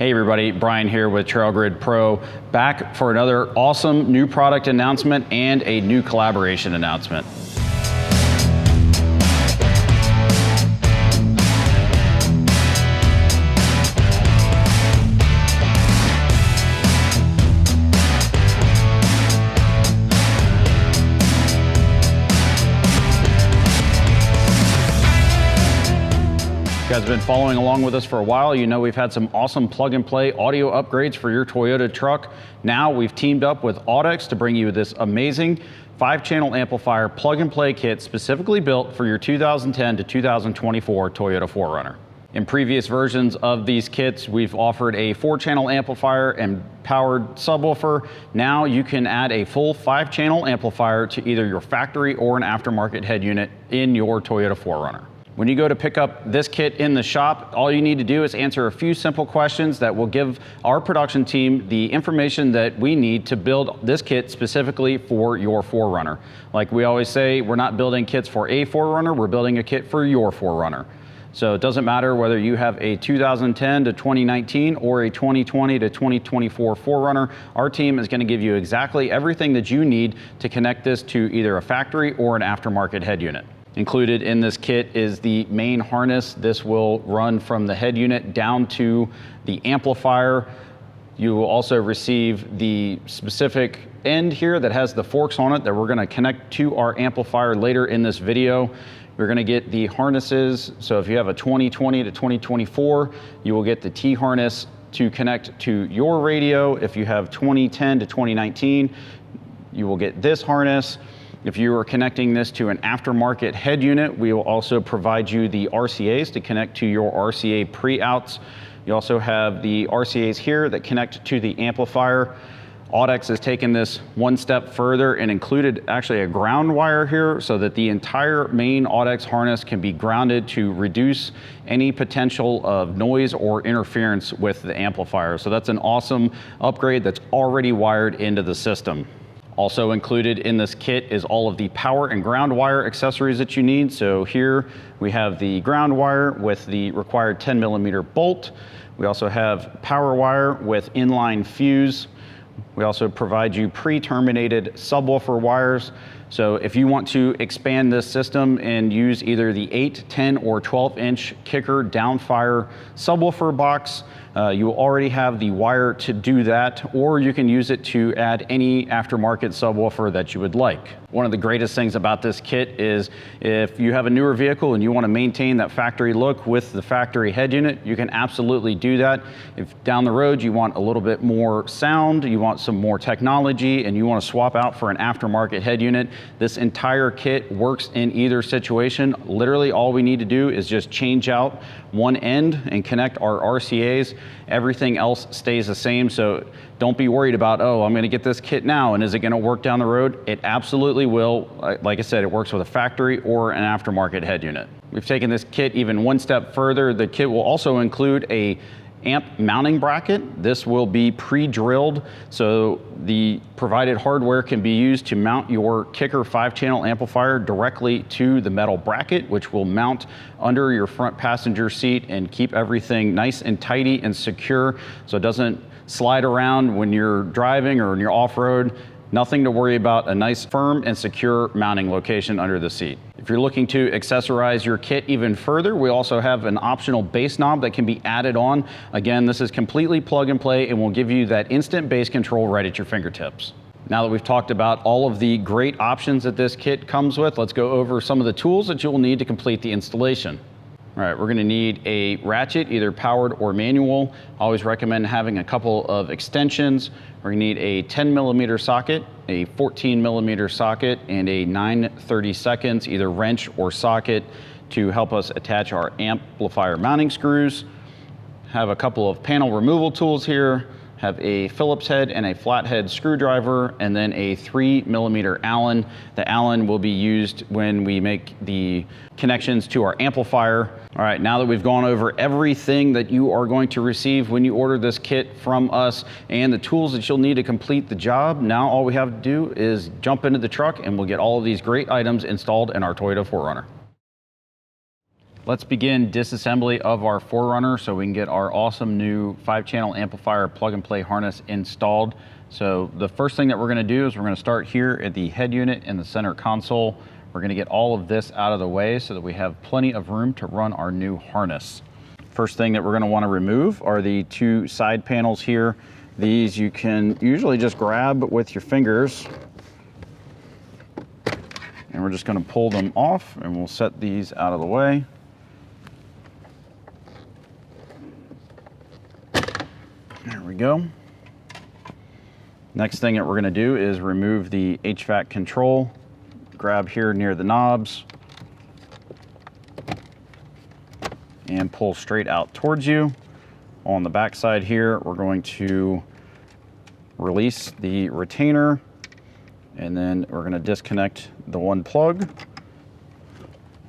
Hey everybody, Brian here with TrailGrid Pro, back for another awesome new product announcement and a new collaboration announcement. You guys have been following along with us for a while. You know we've had some awesome plug-and-play audio upgrades for your Toyota truck. Now we've teamed up with AudX to bring you this amazing 5-channel amplifier plug-and-play kit specifically built for your 2010 to 2024 Toyota 4Runner. In previous versions of these kits, we've offered a 4-channel amplifier and powered subwoofer. Now you can add a full 5-channel amplifier to either your factory or an aftermarket head unit in your Toyota 4Runner. When you go to pick up this kit in the shop, all you need to do is answer a few simple questions that will give our production team the information that we need to build this kit specifically for your 4Runner. Like we always say, we're not building kits for a 4Runner, we're building a kit for your 4Runner. So it doesn't matter whether you have a 2010 to 2019 or a 2020 to 2024 4Runner, our team is going to give you exactly everything that you need to connect this to either a factory or an aftermarket head unit. Included in this kit is the main harness. This will run from the head unit down to the amplifier. You will also receive the specific end here that has the forks on it that we're going to connect to our amplifier later in this video. We're going to get the harnesses. So if you have a 2020 to 2024, you will get the T harness to connect to your radio. If you have 2010 to 2019, you will get this harness. If you are connecting this to an aftermarket head unit, we will also provide you the RCAs to connect to your RCA pre-outs. You also have the RCAs here that connect to the amplifier. AudX has taken this one step further and included actually a ground wire here so that the entire main AudX harness can be grounded to reduce any potential of noise or interference with the amplifier. So that's an awesome upgrade that's already wired into the system. Also included in this kit is all of the power and ground wire accessories that you need. So here we have the ground wire with the required 10mm bolt. We also have power wire with inline fuse. We also provide you pre-terminated subwoofer wires. So if you want to expand this system and use either the 8, 10, or 12-inch kicker down-fire subwoofer box, you will already have the wire to do that, or you can use it to add any aftermarket subwoofer that you would like. One of the greatest things about this kit is if you have a newer vehicle and you want to maintain that factory look with the factory head unit, you can absolutely do that. If down the road you want a little bit more sound, you want some more technology, and you want to swap out for an aftermarket head unit, this entire kit works in either situation. Literally all we need to do is just change out one end and connect our RCAs. Everything else stays the same, so don't be worried about, oh, I'm going to get this kit now and is it going to work down the road? It absolutely will. Like I said, it works with a factory or an aftermarket head unit. We've taken this kit even one step further. The kit will also include a amp mounting bracket. This will be pre-drilled, so the provided hardware can be used to mount your kicker 5-channel amplifier directly to the metal bracket, which will mount under your front passenger seat and keep everything nice and tidy and secure so it doesn't slide around when you're driving or when you're off-road. Nothing to worry about, a nice firm and secure mounting location under the seat. If you're looking to accessorize your kit even further, we also have an optional bass knob that can be added on. Again, this is completely plug and play and will give you that instant bass control right at your fingertips. Now that we've talked about all of the great options that this kit comes with, let's go over some of the tools that you'll need to complete the installation. All right, we're going to need a ratchet, either powered or manual. I always recommend having a couple of extensions. We're going to need a 10mm socket, a 14mm socket, and a 9/32 either wrench or socket to help us attach our amplifier mounting screws. Have a couple of panel removal tools here. Have a Phillips head and a flathead screwdriver, and then a 3mm Allen. The Allen will be used when we make the connections to our amplifier. All right, now that we've gone over everything that you are going to receive when you order this kit from us and the tools that you'll need to complete the job, now all we have to do is jump into the truck and we'll get all of these great items installed in our Toyota 4Runner. Let's begin disassembly of our 4Runner so we can get our awesome new 5-channel amplifier plug-and-play harness installed. So the first thing that we're going to do is we're going to start here at the head unit in the center console. We're going to get all of this out of the way so that we have plenty of room to run our new harness. First thing that we're going to want to remove are the 2 side panels here. These you can usually just grab with your fingers. And we're just going to pull them off, and we'll set these out of the way. There we go. Next thing that we're going to do is remove the HVAC control. Grab here near the knobs and pull straight out towards you. On the back side here, we're going to release the retainer, and then we're going to disconnect the 1 plug.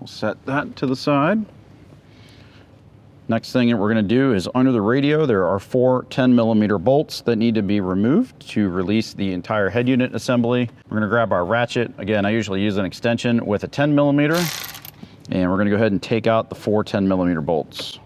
We'll set that to the side. Next thing that we're going to do is under the radio, there are 4 10mm bolts that need to be removed to release the entire head unit assembly. We're going to grab our ratchet. Again, I usually use an extension with a 10mm, and we're going to go ahead and take out the 4 10mm bolts.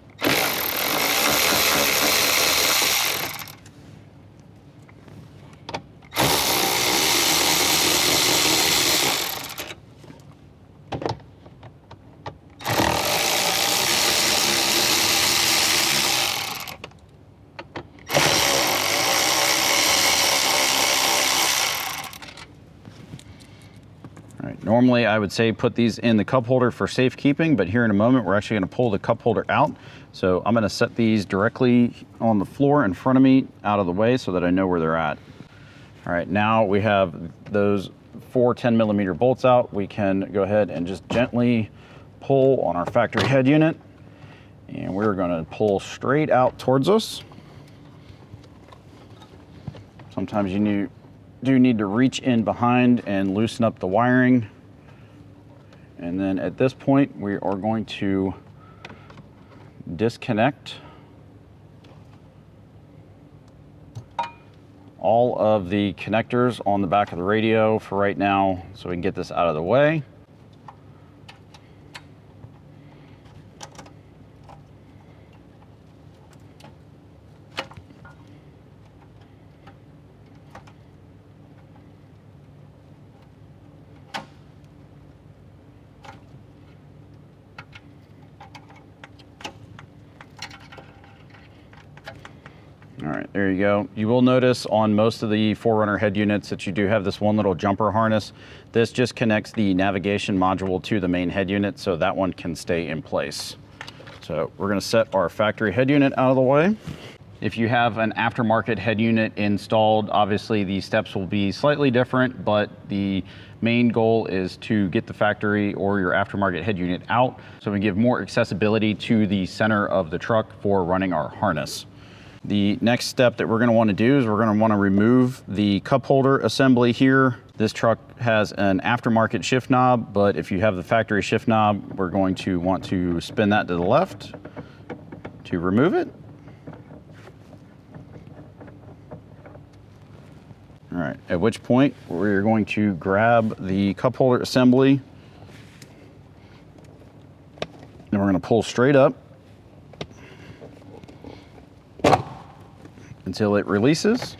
Normally, I would say put these in the cup holder for safekeeping, but here in a moment, we're actually going to pull the cup holder out. So I'm going to set these directly on the floor in front of me, out of the way, so that I know where they're at. All right, now we have those 4 10mm bolts out. We can go ahead and just gently pull on our factory head unit, and we're going to pull straight out towards us. Sometimes you do need to reach in behind and loosen up the wiring. And then at this point, we are going to disconnect all of the connectors on the back of the radio for right now, so we can get this out of the way. All right, there you go. You will notice on most of the 4Runner head units that you do have this one little jumper harness. This just connects the navigation module to the main head unit, so that one can stay in place. So we're gonna set our factory head unit out of the way. If you have an aftermarket head unit installed, obviously the steps will be slightly different, but the main goal is to get the factory or your aftermarket head unit out so we give more accessibility to the center of the truck for running our harness. The next step that we're going to want to do is we're going to want to remove the cup holder assembly here. This truck has an aftermarket shift knob, but if you have the factory shift knob, we're going to want to spin that to the left to remove it. All right, at which point we're going to grab the cup holder assembly and we're going to pull straight up until it releases.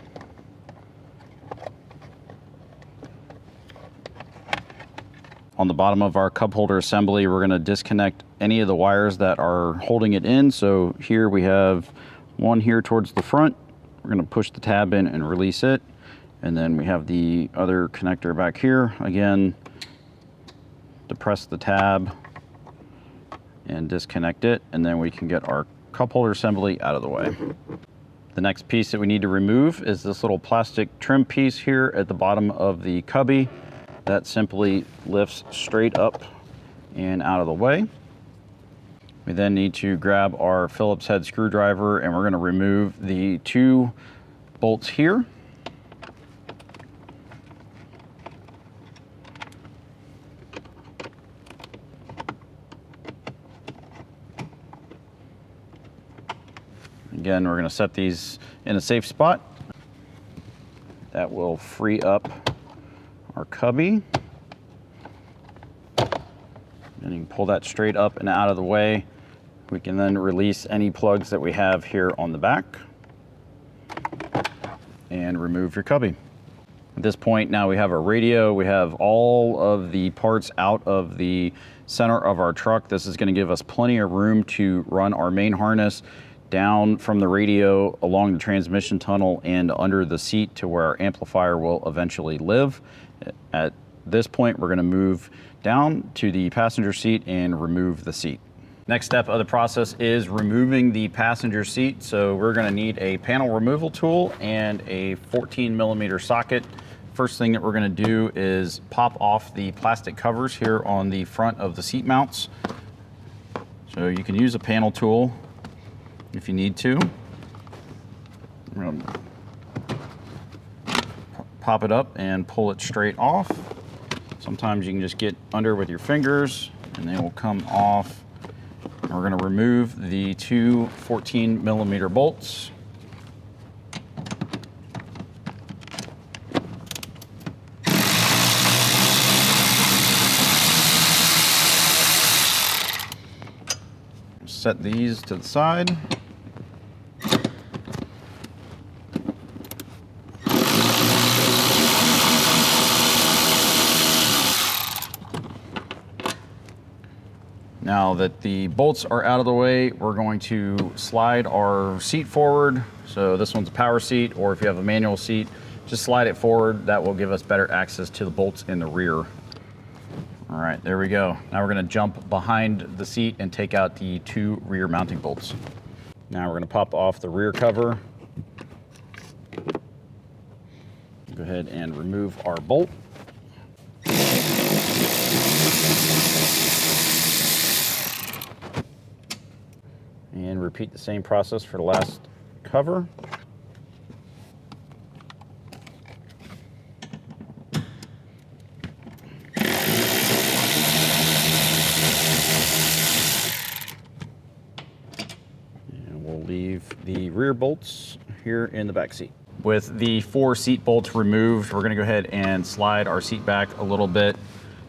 On the bottom of our cup holder assembly, we're going to disconnect any of the wires that are holding it in. So here we have one here towards the front. We're going to push the tab in and release it. And then we have the other connector back here. Again, depress the tab and disconnect it, and then we can get our cup holder assembly out of the way. The next piece that we need to remove is this little plastic trim piece here at the bottom of the cubby. That simply lifts straight up and out of the way. We then need to grab our Phillips head screwdriver, and we're going to remove the 2 bolts here. Again, we're going to set these in a safe spot. That will free up our cubby. And you can pull that straight up and out of the way. We can then release any plugs that we have here on the back and remove your cubby. At this point, now we have our radio. We have all of the parts out of the center of our truck. This is going to give us plenty of room to run our main harness down from the radio along the transmission tunnel and under the seat to where our amplifier will eventually live. At this point, we're going to move down to the passenger seat and remove the seat. Next step of the process is removing the passenger seat. So we're going to need a panel removal tool and a 14mm socket. First thing that we're going to do is pop off the plastic covers here on the front of the seat mounts. So you can use a panel tool if you need to. I'm going to pop it up and pull it straight off. Sometimes you can just get under with your fingers and they will come off. And we're going to remove the two 14mm bolts. Set these to the side. Now that the bolts are out of the way, we're going to slide our seat forward. So this one's a power seat, or if you have a manual seat, just slide it forward. That will give us better access to the bolts in the rear. All right, there we go. Now we're gonna jump behind the seat and take out the two rear mounting bolts. Now we're gonna pop off the rear cover. Go ahead and remove our bolt. And repeat the same process for the last cover. And we'll leave the rear bolts here in the back seat. With the 4 seat bolts removed, we're gonna go ahead and slide our seat back a little bit,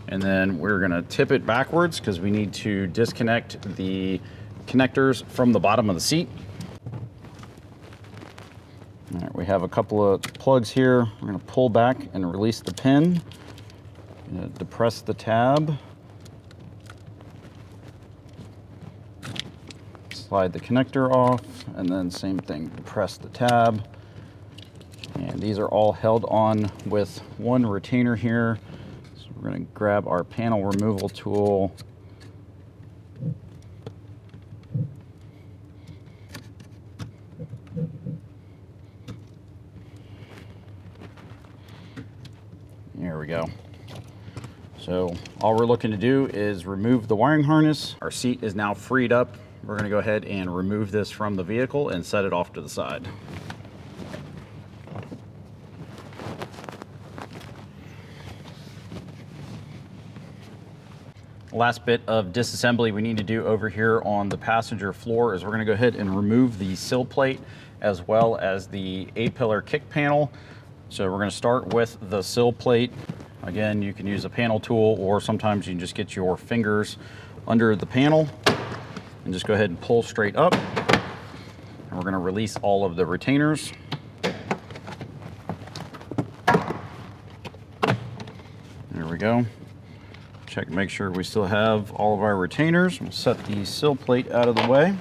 and then we're gonna tip it backwards because we need to disconnect the connectors from the bottom of the seat. All right, we have a couple of plugs here. We're going to pull back and release the pin. Depress the tab. Slide the connector off, and then same thing, depress the tab. And these are all held on with one retainer here. So we're going to grab our panel removal tool. There we go. So all we're looking to do is remove the wiring harness. Our seat is now freed up. We're going to go ahead and remove this from the vehicle and set it off to the side. Last bit of disassembly we need to do over here on the passenger floor is we're going to go ahead and remove the sill plate as well as the A-pillar kick panel. So we're going to start with the sill plate. Again, you can use a panel tool, or sometimes you can just get your fingers under the panel and just go ahead and pull straight up. And we're going to release all of the retainers. There we go. Check, make sure we still have all of our retainers. We'll set the sill plate out of the way.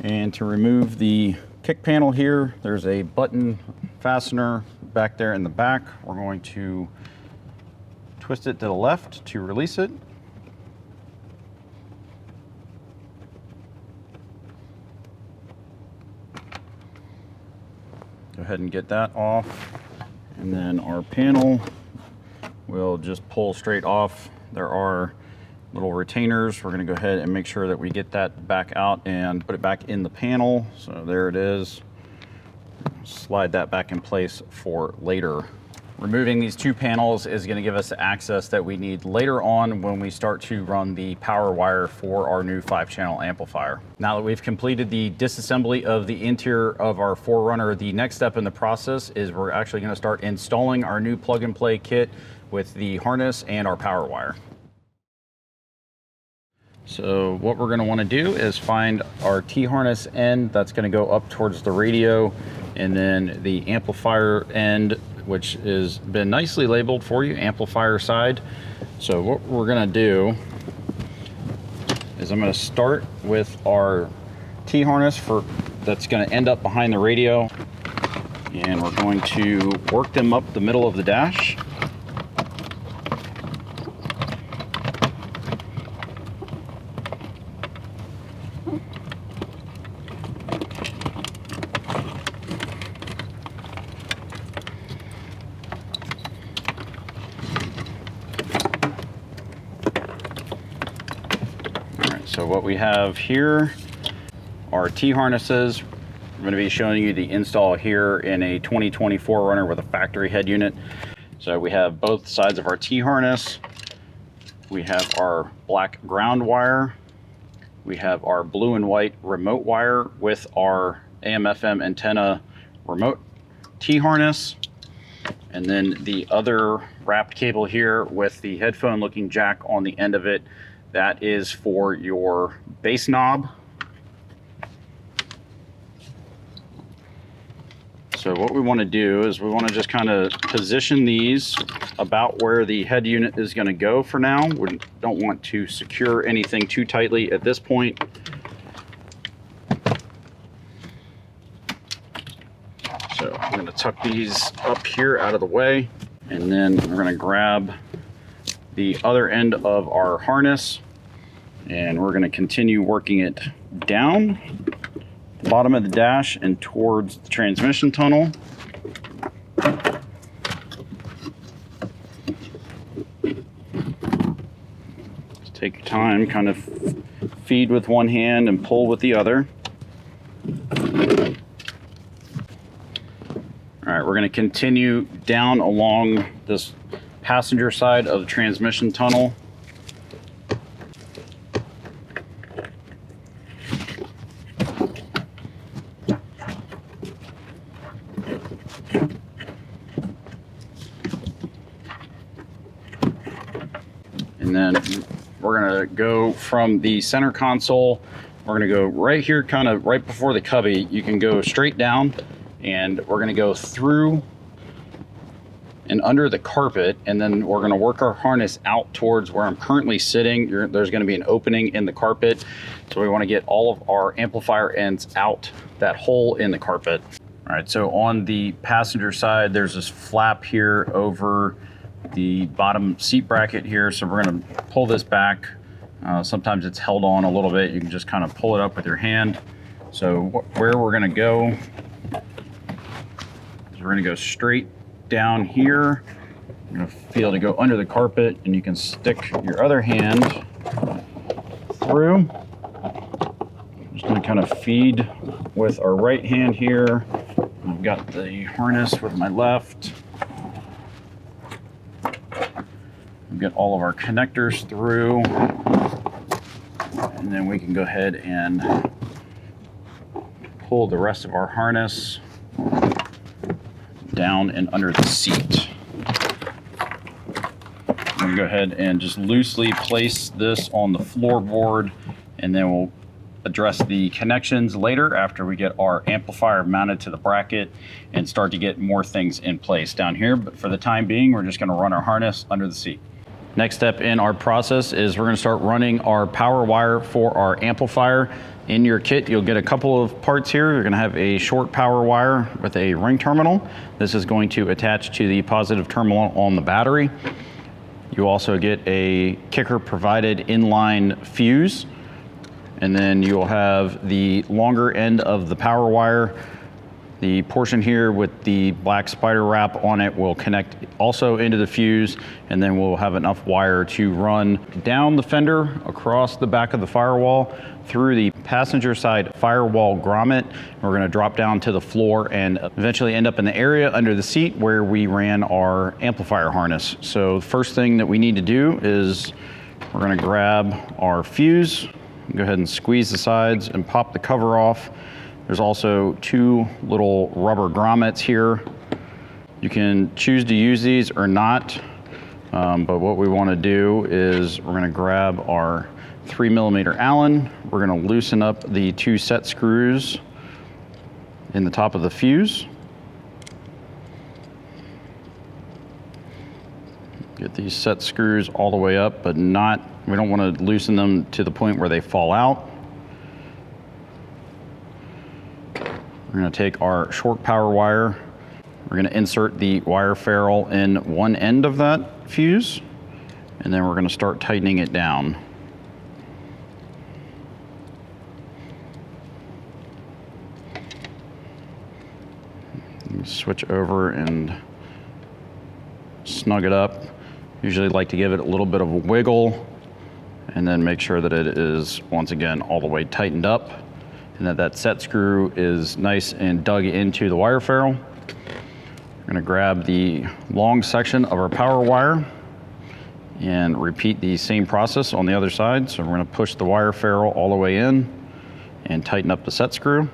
And to remove the kick panel here, there's a button fastener back there in the back. We're going to twist it to the left to release it. Go ahead and get that off. And then our panel will just pull straight off. There are little retainers. We're going to go ahead and make sure that we get that back out and put it back in the panel. So there it is. Slide that back in place for later. Removing these two panels is going to give us the access that we need later on when we start to run the power wire for our new 5-channel amplifier. Now that we've completed the disassembly of the interior of our 4Runner, the next step in the process is we're actually going to start installing our new plug-and-play kit with the harness and our power wire. So what we're going to want to do is find our T-harness end that's going to go up towards the radio, and then the amplifier end, which has been nicely labeled for you, amplifier side. So what we're going to do is I'm going to start with our T-harness that's going to end up behind the radio, and we're going to work them up the middle of the dash. So what we have here are T-harnesses. I'm going to be showing you the install here in a 2020 4Runner with a factory head unit. So we have both sides of our T-harness. We have our black ground wire. We have our blue and white remote wire with our AM/FM antenna remote T-harness. And then the other wrapped cable here with the headphone looking jack on the end of it. That is for your bass knob. So what we want to do is we want to just kind of position these about where the head unit is going to go for now. We don't want to secure anything too tightly at this point. So I'm going to tuck these up here out of the way, and then we're going to grab the other end of our harness, and we're going to continue working it down the bottom of the dash and towards the transmission tunnel. Just take your time, kind of feed with one hand and pull with the other. All right, we're going to continue down along this passenger side of the transmission tunnel. And then we're going to go from the center console. We're going to go right here, kind of right before the cubby. You can go straight down, and we're going to go through and under the carpet, and then we're going to work our harness out towards where I'm currently sitting. There's going to be an opening in the carpet, so we want to get all of our amplifier ends out that hole in the carpet. All right, so on the passenger side, there's this flap here over the bottom seat bracket here, so we're going to pull this back. Sometimes it's held on a little bit. You can just kind of pull it up with your hand. So where we're going to go is we're going to go straight down here. You're going to feel to go under the carpet, and you can stick your other hand through. I'm just going to kind of feed with our right hand here. I've got the harness with my left. We've got all of our connectors through, and then we can go ahead and pull the rest of our harness down and under the seat. I'm going to go ahead and just loosely place this on the floorboard, and then we'll address the connections later after we get our amplifier mounted to the bracket and start to get more things in place down here. But for the time being, we're just going to run our harness under the seat. Next step in our process is we're going to start running our power wire for our amplifier. In your kit, you'll get a couple of parts here. You're going to have a short power wire with a ring terminal. This is going to attach to the positive terminal on the battery. You also get a kicker provided inline fuse, and then you'll have the longer end of the power wire. The portion here with the black spider wrap on it will connect also into the fuse, and then we'll have enough wire to run down the fender, across the back of the firewall, through the passenger side firewall grommet. We're going to drop down to the floor and eventually end up in the area under the seat where we ran our amplifier harness. So the first thing that we need to do is we're going to grab our fuse, go ahead and squeeze the sides and pop the cover off. There's also two little rubber grommets here. You can choose to use these or not, but what we want to do is we're going to grab our 3mm Allen. We're going to loosen up the 2 set screws in the top of the fuse. Get these set screws all the way up, but we don't want to loosen them to the point where they fall out. We're going to take our short power wire. We're going to insert the wire ferrule in one end of that fuse, and then we're going to start tightening it down. Switch over and snug it up. Usually like to give it a little bit of a wiggle and then make sure that it is, once again, all the way tightened up and that set screw is nice and dug into the wire ferrule. We're going to grab the long section of our power wire and repeat the same process on the other side. So we're going to push the wire ferrule all the way in and tighten up the set screw.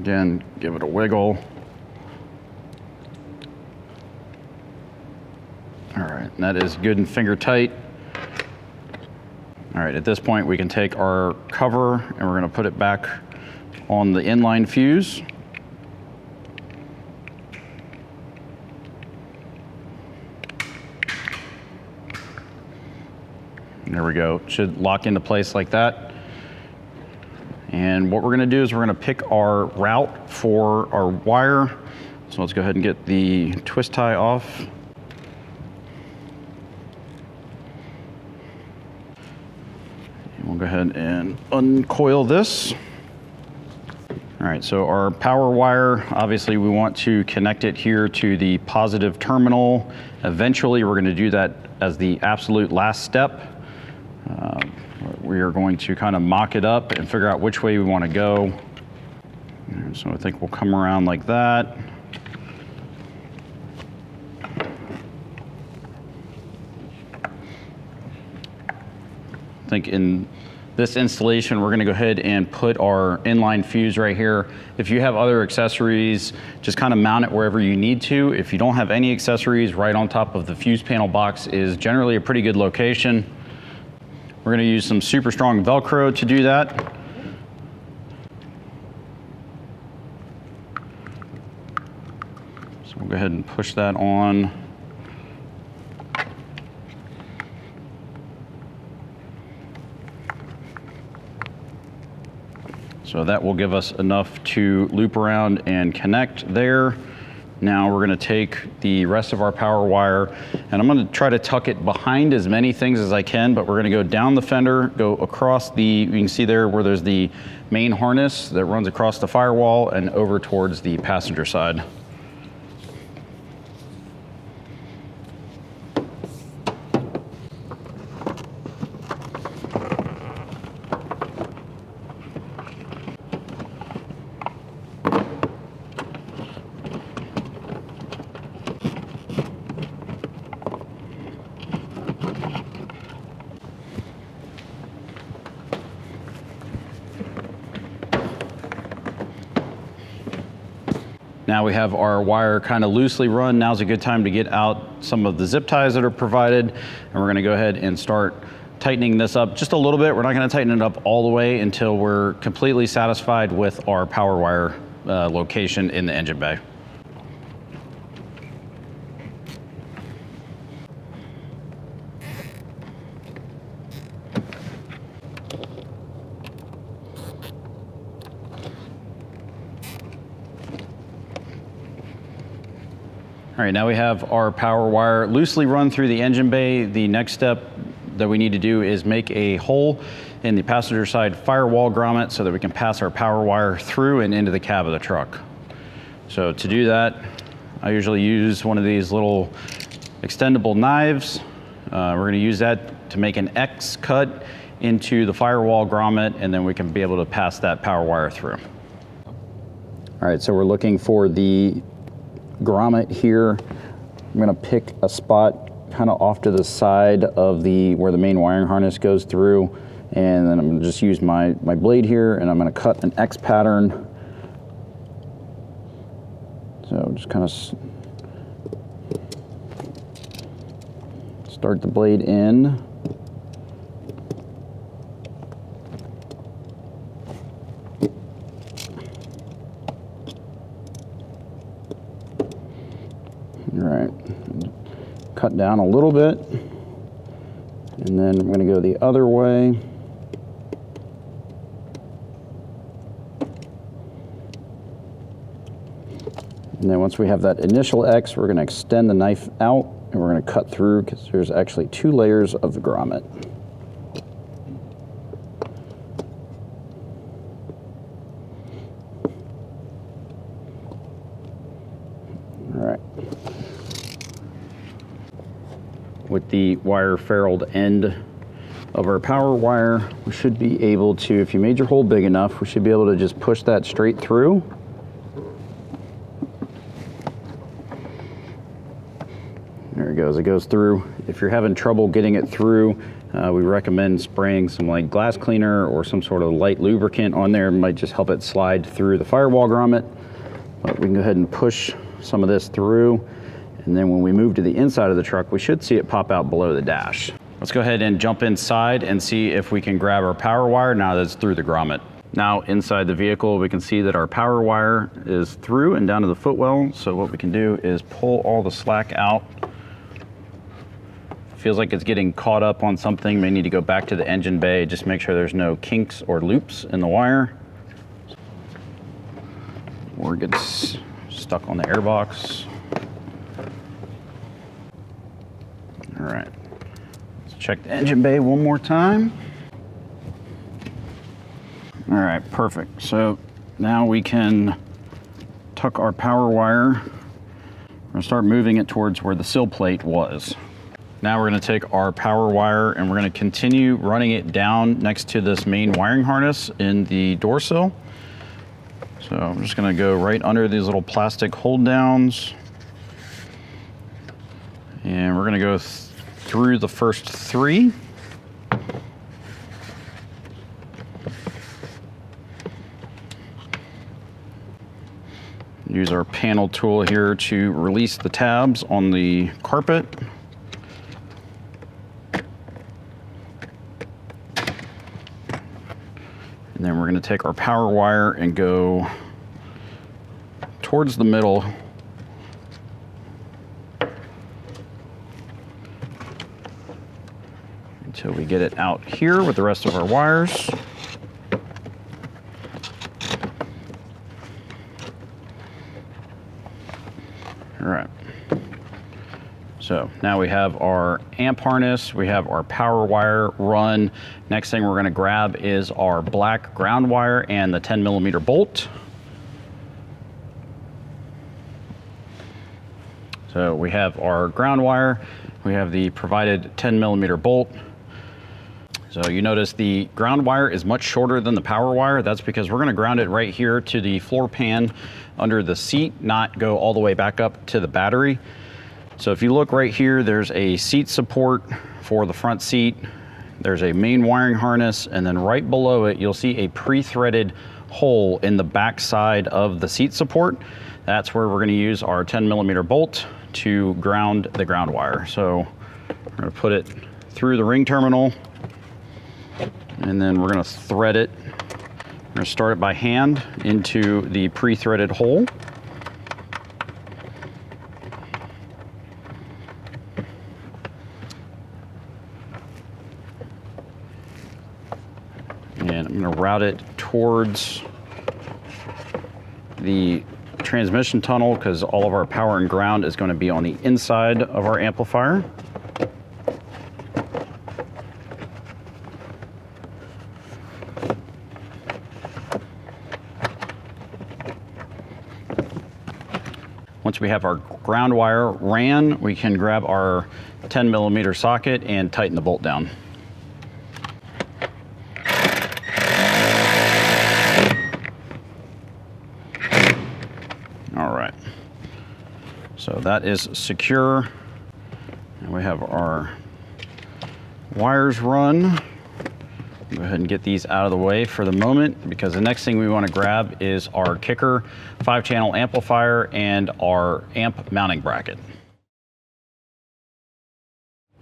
Again, give it a wiggle. All right, and that is good and finger tight. All right, at this point we can take our cover and we're going to put it back on the inline fuse. There we go. It should lock into place like that. And what we're going to do is we're going to pick our route for our wire. So let's go ahead and get the twist tie off. And we'll go ahead and uncoil this. All right, so our power wire, obviously we want to connect it here to the positive terminal. Eventually we're going to do that as the absolute last step. We are going to kind of mock it up and figure out which way we want to go. So I think we'll come around like that. I think in this installation, we're going to go ahead and put our inline fuse right here. If you have other accessories, just kind of mount it wherever you need to. If you don't have any accessories, right on top of the fuse panel box is generally a pretty good location. We're going to use some super strong Velcro to do that. So we'll go ahead and push that on. So that will give us enough to loop around and connect there. Now we're going to take the rest of our power wire and I'm going to try to tuck it behind as many things as I can, but we're going to go down the fender, go across you can see there where there's the main harness that runs across the firewall and over towards the passenger side. Now we have our wire kind of loosely run. Now's a good time to get out some of the zip ties that are provided. And we're going to go ahead and start tightening this up just a little bit. We're not going to tighten it up all the way until we're completely satisfied with our power wire location in the engine bay. All right, now we have our power wire loosely run through the engine bay. The next step that we need to do is make a hole in the passenger side firewall grommet so that we can pass our power wire through and into the cab of the truck. So to do that, I usually use one of these little extendable knives. We're going to use that to make an X cut into the firewall grommet, and then we can be able to pass that power wire through. All right, so we're looking for the grommet here. I'm going to pick a spot kind of off to the side of where the main wiring harness goes through, And then I'm gonna just use my blade here, and I'm gonna cut an X pattern. So just kind of start the blade in. All right, cut down a little bit, and then I'm going to go the other way. And then once we have that initial X, we're going to extend the knife out, and we're going to cut through, because there's actually 2 layers of the grommet. All right. With the wire ferruled end of our power wire, we should be able to, if you made your hole big enough, we should be able to just push that straight through. There it goes, it goes through. If you're having trouble getting it through, we recommend spraying some like glass cleaner or some sort of light lubricant on there. It might just help it slide through the firewall grommet. But we can go ahead and push some of this through. And then when we move to the inside of the truck, we should see it pop out below the dash. Let's go ahead and jump inside and see if we can grab our power wire now that it's through the grommet. Now inside the vehicle, we can see that our power wire is through and down to the footwell. So what we can do is pull all the slack out. Feels like it's getting caught up on something. May need to go back to the engine bay, just make sure there's no kinks or loops in the wire. Or it gets stuck on the airbox. All right, let's check the engine bay one more time. All right, perfect. So now we can tuck our power wire. We're gonna start moving it towards where the sill plate was. Now we're gonna take our power wire and we're gonna continue running it down next to this main wiring harness in the door sill. So I'm just gonna go right under these little plastic hold downs. And we're gonna go through the first 3. Use our panel tool here to release the tabs on the carpet. And then we're going to take our power wire and go towards the middle until we get it out here with the rest of our wires. All right. So now we have our amp harness, we have our power wire run. Next thing we're gonna grab is our black ground wire and the 10mm bolt. So we have our ground wire, we have the provided 10mm bolt. So you notice the ground wire is much shorter than the power wire. That's because we're gonna ground it right here to the floor pan under the seat, not go all the way back up to the battery. So if you look right here, there's a seat support for the front seat. There's a main wiring harness, and then right below it, you'll see a pre-threaded hole in the back side of the seat support. That's where we're gonna use our 10mm bolt to ground the ground wire. So we're gonna put it through the ring terminal, and then we're gonna thread it. We're gonna start it by hand into the pre-threaded hole. And I'm gonna route it towards the transmission tunnel because all of our power and ground is gonna be on the inside of our amplifier. Once we have our ground wire ran, we can grab our 10mm socket and tighten the bolt down. All right, so that is secure. And we have our wires run. Go ahead and get these out of the way for the moment, because the next thing we want to grab is our kicker 5-channel amplifier and our amp mounting bracket.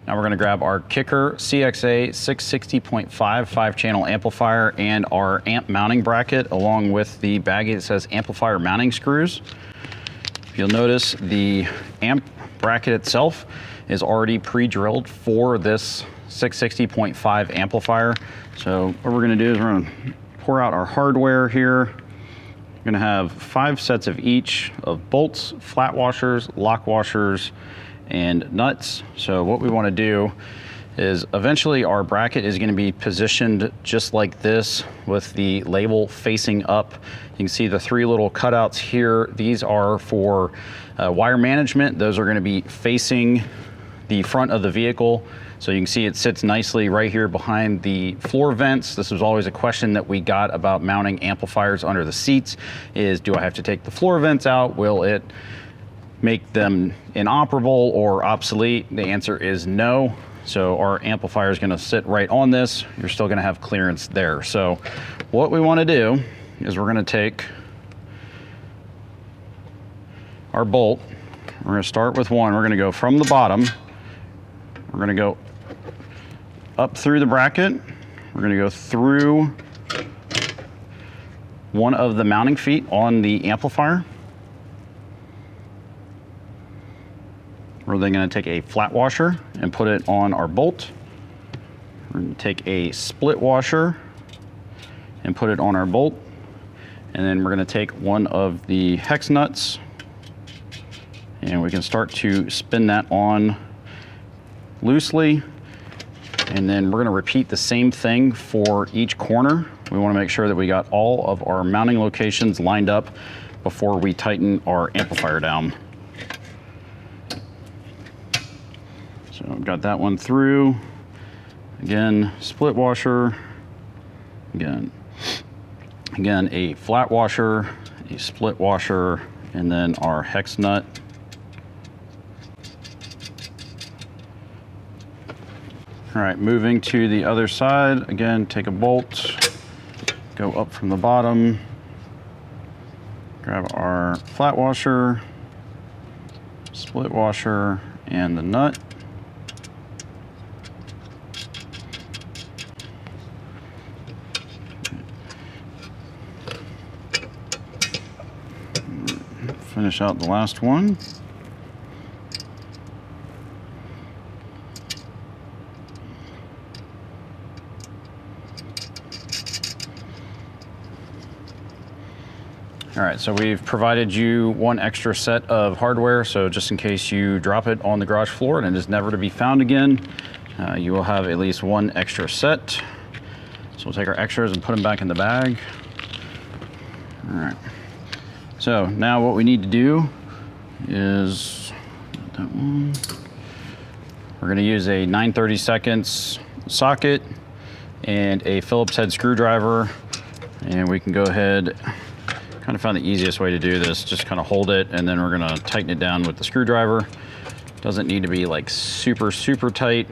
Now we're going to grab our kicker CXA 660.5 5-channel amplifier and our amp mounting bracket, along with the baggie that says amplifier mounting screws. You'll notice the amp bracket itself is already pre-drilled for this 660.5 amplifier. So what we're going to do is we're going to pour out our hardware here. We're going to have 5 sets of each of bolts, flat washers, lock washers, and nuts. So what we want to do is eventually our bracket is going to be positioned just like this with the label facing up. You can see the 3 little cutouts here. These are for wire management. Those are going to be facing the front of the vehicle. So you can see it sits nicely right here behind the floor vents. This was always a question that we got about mounting amplifiers under the seats, is do I have to take the floor vents out? Will it make them inoperable or obsolete? The answer is no. So our amplifier is going to sit right on this. You're still going to have clearance there. So what we want to do is we're going to take our bolt. We're going to start with one. We're going to go from the bottom. We're going to go up through the bracket. We're going to go through one of the mounting feet on the amplifier. We're then going to take a flat washer and put it on our bolt. We're going to take a split washer and put it on our bolt. And then we're going to take one of the hex nuts and we can start to spin that on loosely. And then we're going to repeat the same thing for each corner. We want to make sure that we got all of our mounting locations lined up before we tighten our amplifier down. So I've got that one through. Again, split washer. Again, a flat washer, a split washer, and then our hex nut. All right, moving to the other side. Again, take a bolt, go up from the bottom, grab our flat washer, split washer, and the nut. Finish out the last one. All right, so we've provided you one extra set of hardware, so just in case you drop it on the garage floor and it is never to be found again, you will have at least one extra set. So we'll take our extras and put them back in the bag. All right. So now what we need to do is, that one. We're going to use a 9/32 socket and a Phillips head screwdriver, and we can go ahead. Kind of found the easiest way to do this. Just kind of hold it, and then we're going to tighten it down with the screwdriver. Doesn't need to be like super tight.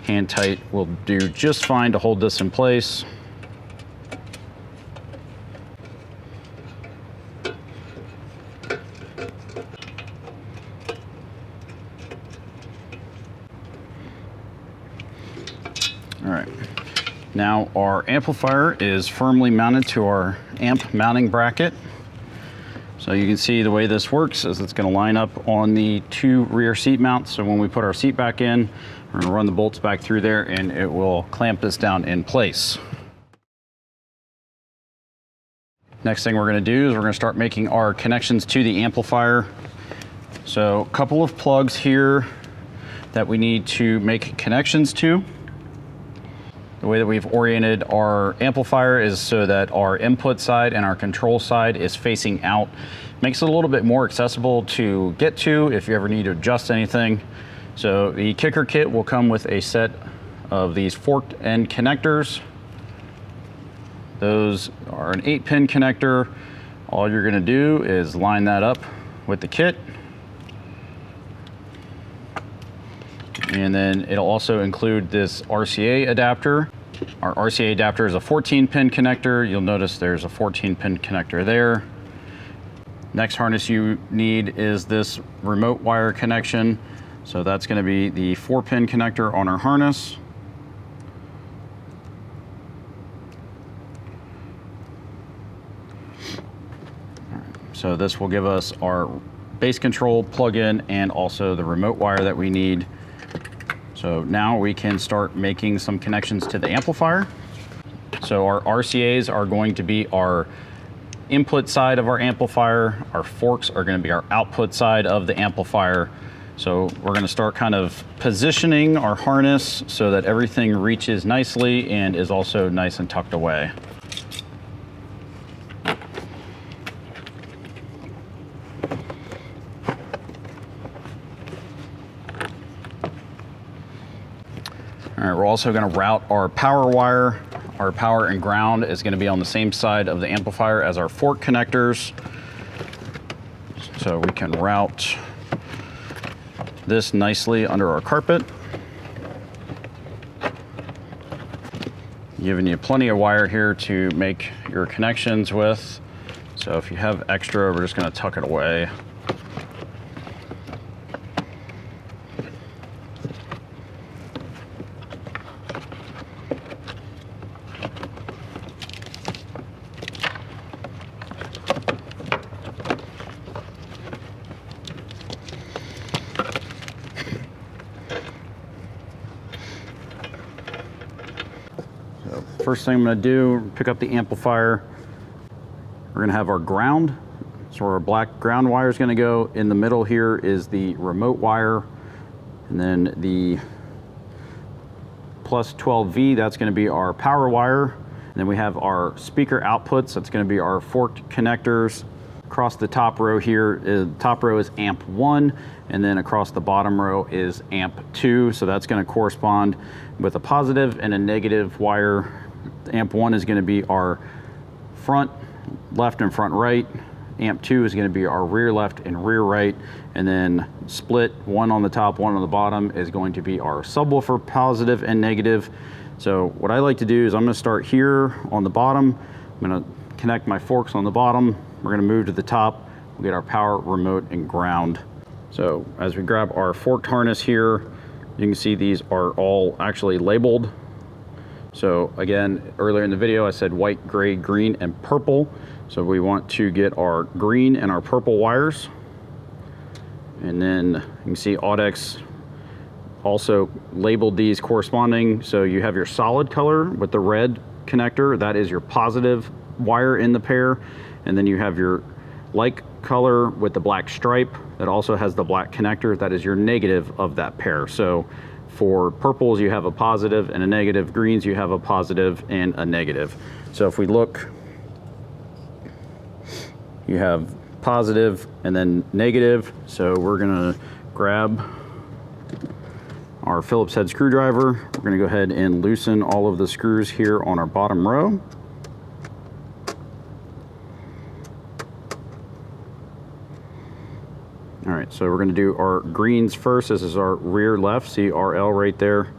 Hand tight will do just fine to hold this in place. All right, now our amplifier is firmly mounted to our amp mounting bracket. So you can see the way this works is it's going to line up on the 2 rear seat mounts. So when we put our seat back in, we're going to run the bolts back through there and it will clamp this down in place. Next thing we're going to do is we're going to start making our connections to the amplifier. So a couple of plugs here that we need to make connections to. The way that we've oriented our amplifier is so that our input side and our control side is facing out. Makes it a little bit more accessible to get to if you ever need to adjust anything. So the kicker kit will come with a set of these forked end connectors. Those are an 8-pin connector. All you're gonna do is line that up with the kit. And then it'll also include this RCA adapter. Our RCA adapter is a 14-pin connector. You'll notice there's a 14-pin connector there. Next harness you need is this remote wire connection. So that's going to be the 4-pin connector on our harness. So this will give us our bass control plug-in and also the remote wire that we need. So now we can start making some connections to the amplifier. So our RCAs are going to be our input side of our amplifier. Our forks are going to be our output side of the amplifier. So we're going to start kind of positioning our harness so that everything reaches nicely and is also nice and tucked away. All right, we're also going to route our power wire. Our power and ground is going to be on the same side of the amplifier as our fork connectors. So we can route this nicely under our carpet, giving you plenty of wire here to make your connections with. So if you have extra, we're just going to tuck it away. First thing I'm going to do, pick up the amplifier. We're going to have our ground. So our black ground wire is going to go. In the middle here is the remote wire. And then the plus 12V, that's going to be our power wire. And then we have our speaker outputs. That's going to be our forked connectors. Across the top row here, top row is amp 1, and then across the bottom row is amp 2. So that's going to correspond with a positive and a negative wire. Amp 1 is going to be our front left and front right. Amp 2 is going to be our rear left and rear right. And then split, one on the top, one on the bottom, is going to be our subwoofer positive and negative. So what I like to do is I'm going to start here on the bottom. I'm going to connect my forks on the bottom. We're going to move to the top. We'll get our power, remote, and ground. So as we grab our forked harness here, you can see these are all actually labeled. So again, earlier in the video, I said white, gray, green, and purple. So we want to get our green and our purple wires. And then you can see AudX also labeled these corresponding. So you have your solid color with the red connector. That is your positive wire in the pair. And then you have your light color with the black stripe that also has the black connector. That is your negative of that pair. So for purples, you have a positive and a negative. Greens, you have a positive and a negative. So if we look, you have positive and then negative. So we're gonna grab our Phillips head screwdriver. We're gonna go ahead and loosen all of the screws here on our bottom row. All right, so we're gonna do our greens first. This is our rear left, see RL right there.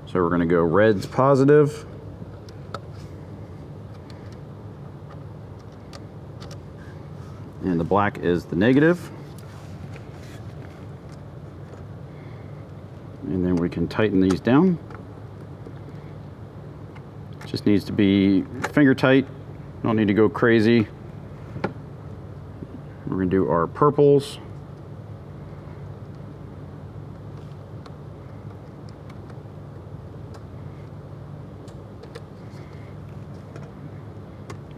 So we're gonna go reds positive. And the black is the negative. And then we can tighten these down. Just needs to be finger tight. Don't need to go crazy. We're gonna do our purples.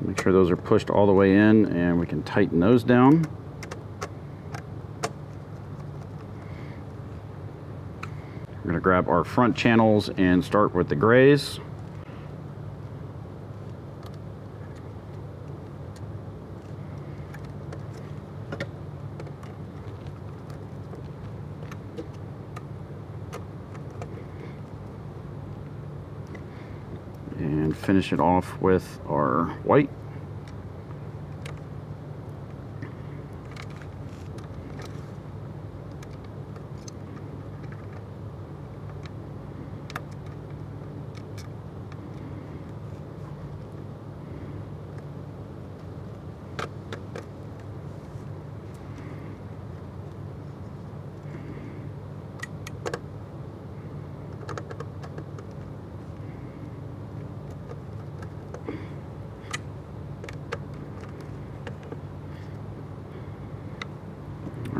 Make sure those are pushed all the way in, and we can tighten those down. We're going to grab our front channels and start with the grays. And finish it off with our white.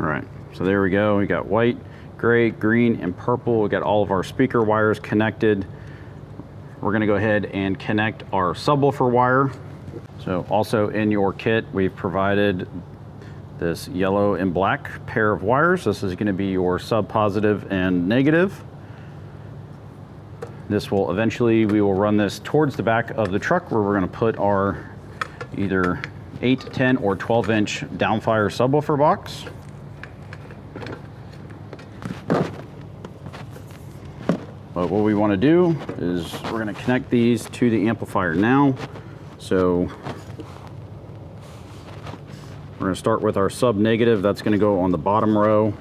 All right, so there we go. We got white, gray, green, and purple. We got all of our speaker wires connected. We're gonna go ahead and connect our subwoofer wire. So also in your kit, we've provided this yellow and black pair of wires. This is gonna be your sub positive and negative. This will eventually, we will run this towards the back of the truck where we're gonna put our either 8, 10, or 12-inch Down-Fire subwoofer box. But what we want to do is we're going to connect these to the amplifier now. So we're going to start with our sub negative. That's going to go on the bottom row.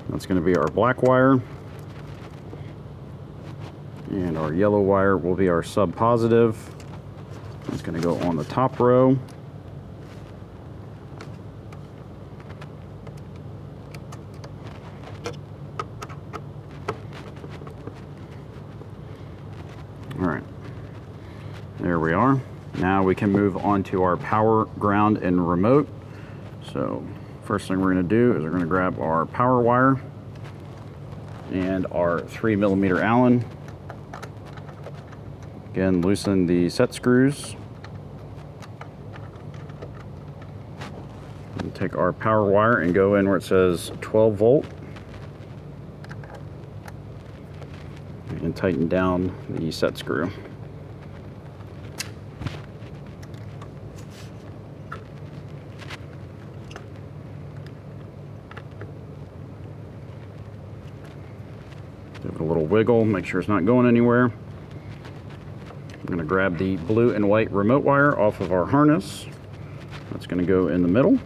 That's going to be our black wire. And our yellow wire will be our sub positive. It's going to go on the top row. All right, there we are. Now we can move on to our power, ground, and remote. So first thing we're going to do is we're going to grab our power wire and our 3mm Allen. Again, loosen the set screws. And take our power wire and go in where it says 12 volt. And tighten down the set screw. Give it a little wiggle, make sure it's not going anywhere. I'm going to grab the blue and white remote wire off of our harness. That's going to go in the middle.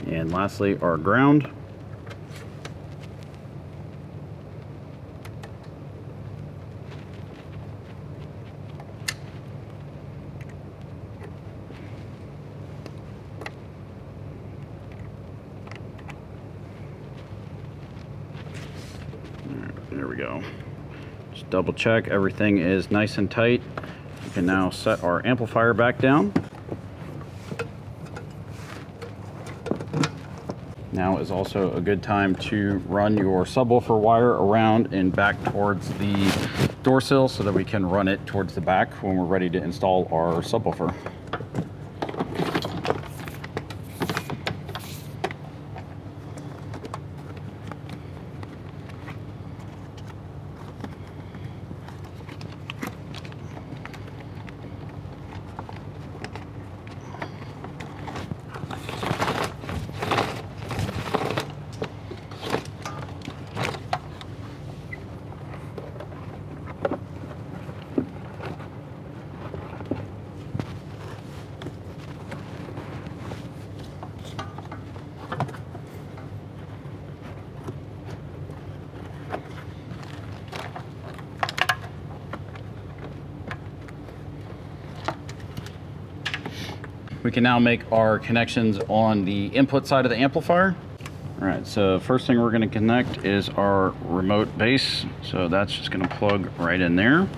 And lastly, our ground. There we go. Just double check everything is nice and tight. We can now set our amplifier back down. Now is also a good time to run your subwoofer wire around and back towards the door sill so that we can run it towards the back when we're ready to install our subwoofer. We can now make our connections on the input side of the amplifier. All right, so first thing we're going to connect is our remote base. So that's just going to plug right in there.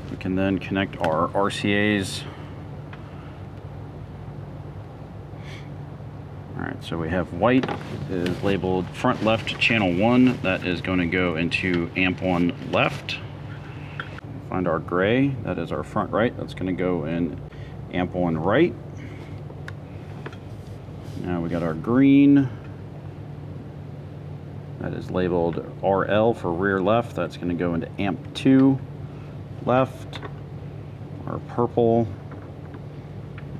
We can then connect our RCAs. All right, so we have white is labeled front left channel 1. That is going to go into amp 1 left. Find our gray, that is our front right. That's going to go in amp 1 right. Now we got our green. That is labeled RL for rear left. That's going to go into amp 2 left. Our purple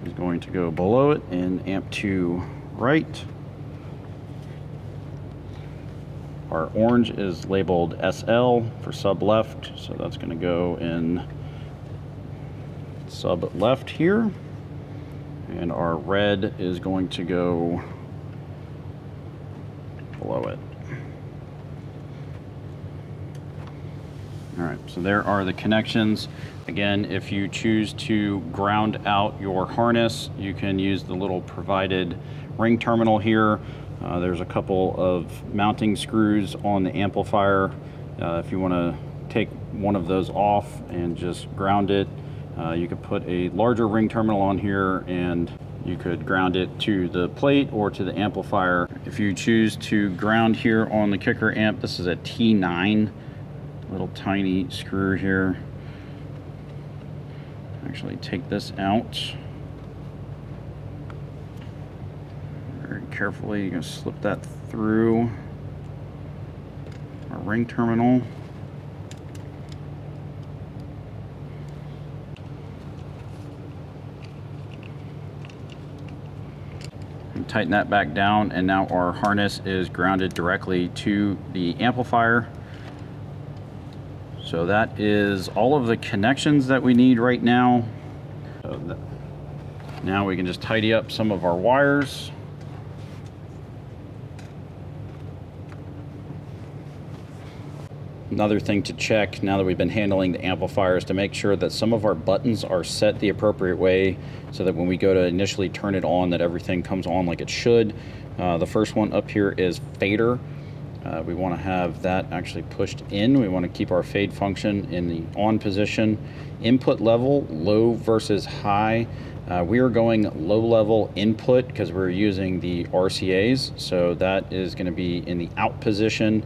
is going to go below it in amp 2 right. Our orange is labeled SL for sub left, so that's going to go in sub left here. And our red is going to go below it. All right, so there are the connections. Again, if you choose to ground out your harness, you can use the little provided ring terminal here. There's a couple of mounting screws on the amplifier. If you want to take one of those off and just ground it, you could put a larger ring terminal on here and you could ground it to the plate or to the amplifier. If you choose to ground here on the kicker amp, this is a T9, little tiny screw here. Actually take this out. Very carefully, you're gonna slip that through our ring terminal. And tighten that back down, and now our harness is grounded directly to the amplifier. So that is all of the connections that we need right now. So now we can just tidy up some of our wires. Another thing to check now that we've been handling the amplifier is to make sure that some of our buttons are set the appropriate way so that when we go to initially turn it on, that everything comes on like it should. The first one up here is fader. We want to have that actually pushed in. We want to keep our fade function in the on position. Input level, low versus high. We are going low level input because we're using the RCAs. So that is going to be in the out position.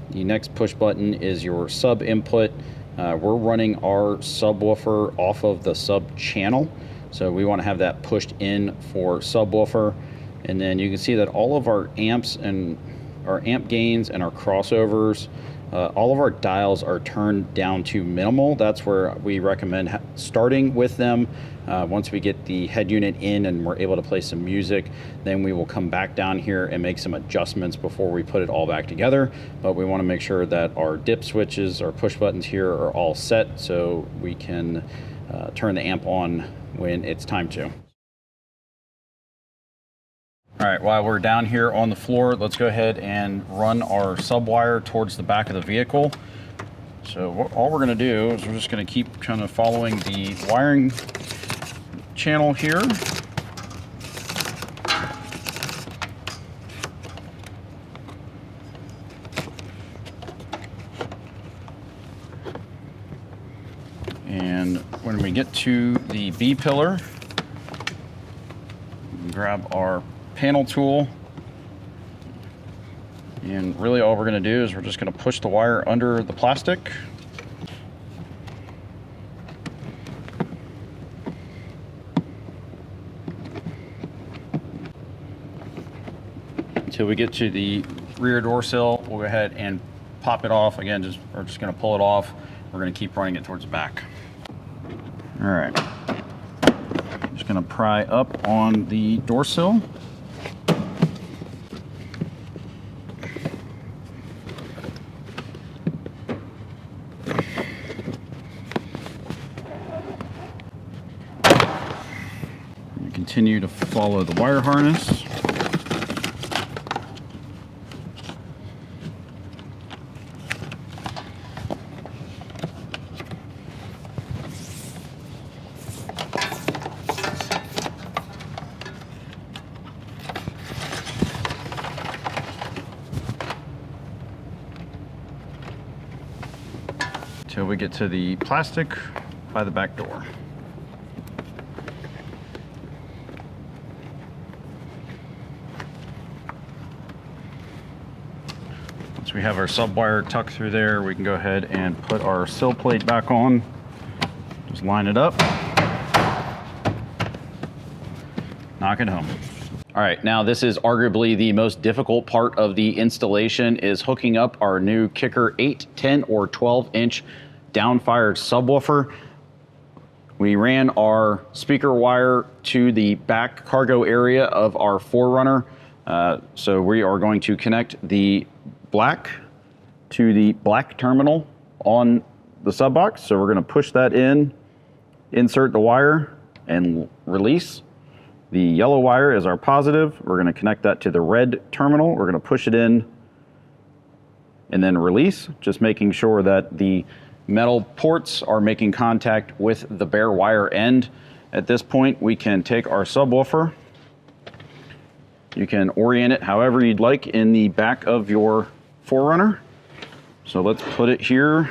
The next push button is your sub input. We're running our subwoofer off of the sub channel. So we want to have that pushed in for subwoofer. And then you can see that all of our amps and our amp gains and our crossovers, all of our dials are turned down to minimal. That's where we recommend starting with them. Once we get the head unit in and we're able to play some music, then we will come back down here and make some adjustments before we put it all back together. But we want to make sure that our dip switches, our push buttons here are all set so we can turn the amp on when it's time to. All right, while we're down here on the floor, let's go ahead and run our sub wire towards the back of the vehicle. So all we're gonna do is we're just gonna keep kind of following the wiring channel here. And when we get to the B pillar, grab our panel tool, and really all we're going to do is we're just going to push the wire under the plastic. Until we get to the rear door sill, we'll go ahead and pop it off. Again, we're just going to pull it off. We're going to keep running it towards the back. All right. Just going to pry up on the door sill. Continue to follow the wire harness. Till we get to the plastic by the back door. We have our sub wire tucked through there. We can go ahead and put our sill plate back on. Just line it up. Knock it home. All right, now this is arguably the most difficult part of the installation, is hooking up our new Kicker 8, 10, or 12-inch down-fired subwoofer. We ran our speaker wire to the back cargo area of our 4Runner. So we are going to connect the black to the black terminal on the sub box. So we're going to push that in, insert the wire, and release. The yellow wire is our positive. We're going to connect that to the red terminal. We're going to push it in, and then release, just making sure that the metal ports are making contact with the bare wire end. At this point, we can take our subwoofer. You can orient it however you'd like in the back of your 4Runner. So let's put it here.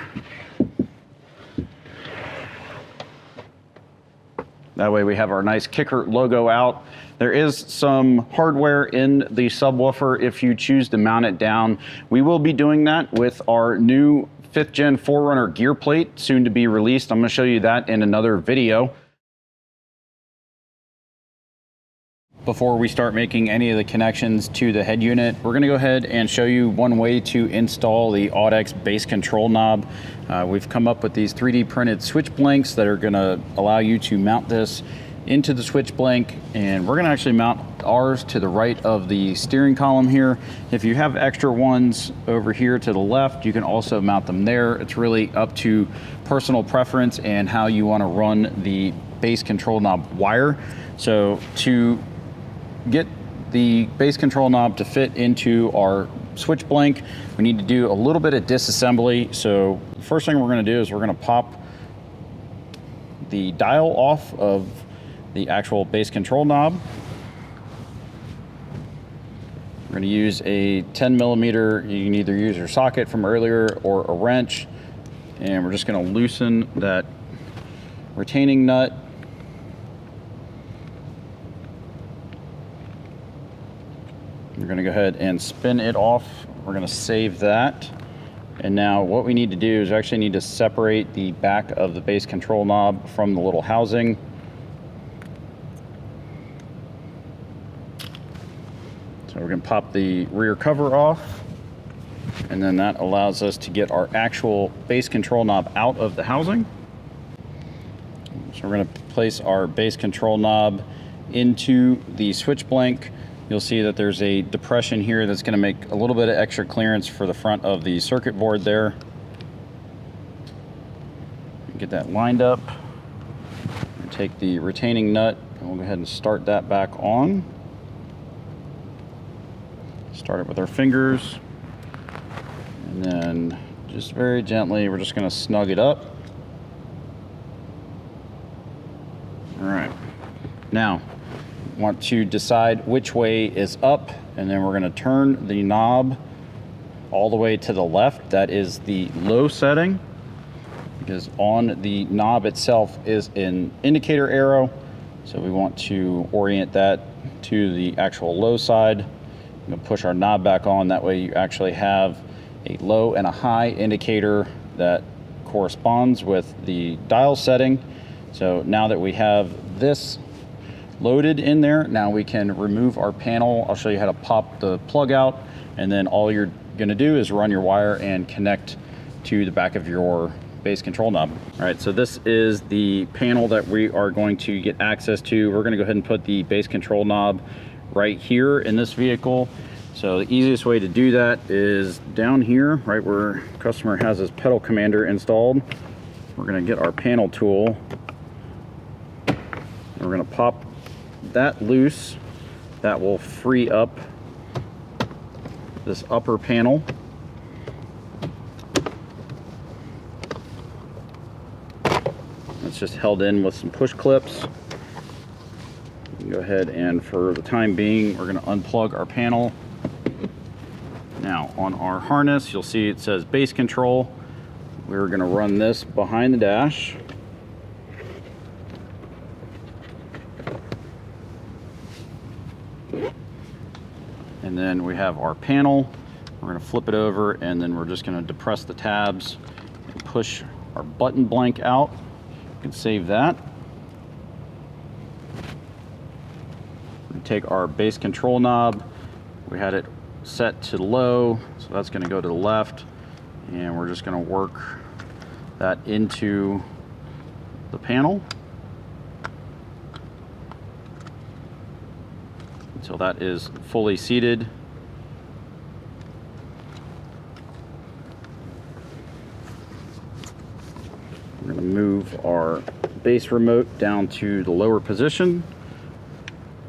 That way we have our nice kicker logo out. There is some hardware in the subwoofer if you choose to mount it down. We will be doing that with our new 5th gen 4Runner gear plate, soon to be released. I'm going to show you that in another video. Before we start making any of the connections to the head unit, we're going to go ahead and show you one way to install the AudX bass control knob. We've come up with these 3D printed switch blanks that are going to allow you to mount this into the switch blank, and we're going to actually mount ours to the right of the steering column here. If you have extra ones over here to the left, you can also mount them there. It's really up to personal preference and how you want to run the bass control knob wire. So to get the bass control knob to fit into our switch blank, we need to do a little bit of disassembly. So the first thing we're going to do is we're going to pop the dial off of the actual bass control knob. We're going to use a 10mm. You can either use your socket from earlier or a wrench, and we're just going to loosen that retaining nut. We're going to go ahead and spin it off. We're going to save that. And now what we need to do is we actually need to separate the back of the bass control knob from the little housing. So we're going to pop the rear cover off, and then that allows us to get our actual bass control knob out of the housing. So we're going to place our bass control knob into the switch blank. You'll see that there's a depression here that's going to make a little bit of extra clearance for the front of the circuit board there. Get that lined up. Take the retaining nut and we'll go ahead and start that back on. Start it with our fingers, and then just very gently we're just going to snug it up. All right, now want to decide which way is up, and then we're going to turn the knob all the way to the left. That is the low setting, because on the knob itself is an indicator arrow, so we want to orient that to the actual low side. I'm going to push our knob back on. That way you actually have a low and a high indicator that corresponds with the dial setting. So now that we have this loaded in there, now we can remove our panel. I'll show you how to pop the plug out, and then all you're going to do is run your wire and connect to the back of your bass control knob. All right, so this is the panel that we are going to get access to. We're going to go ahead and put the bass control knob right here in this vehicle. So the easiest way to do that is down here, right where the customer has his pedal commander installed. We're going to get our panel tool, and we're going to pop that loose. That will free up this upper panel. It's just held in with some push clips. Go ahead, and for the time being, we're going to unplug our panel. Now on our harness, you'll see it says bass control. We're going to run this behind the dash. And then we have our panel. We're going to flip it over, and then we're just going to depress the tabs and push our button blank out. You can save that. We take our bass control knob. We had it set to low, so that's going to go to the left, and we're just going to work that into the panel until that is fully seated. We're going to move our bass remote down to the lower position,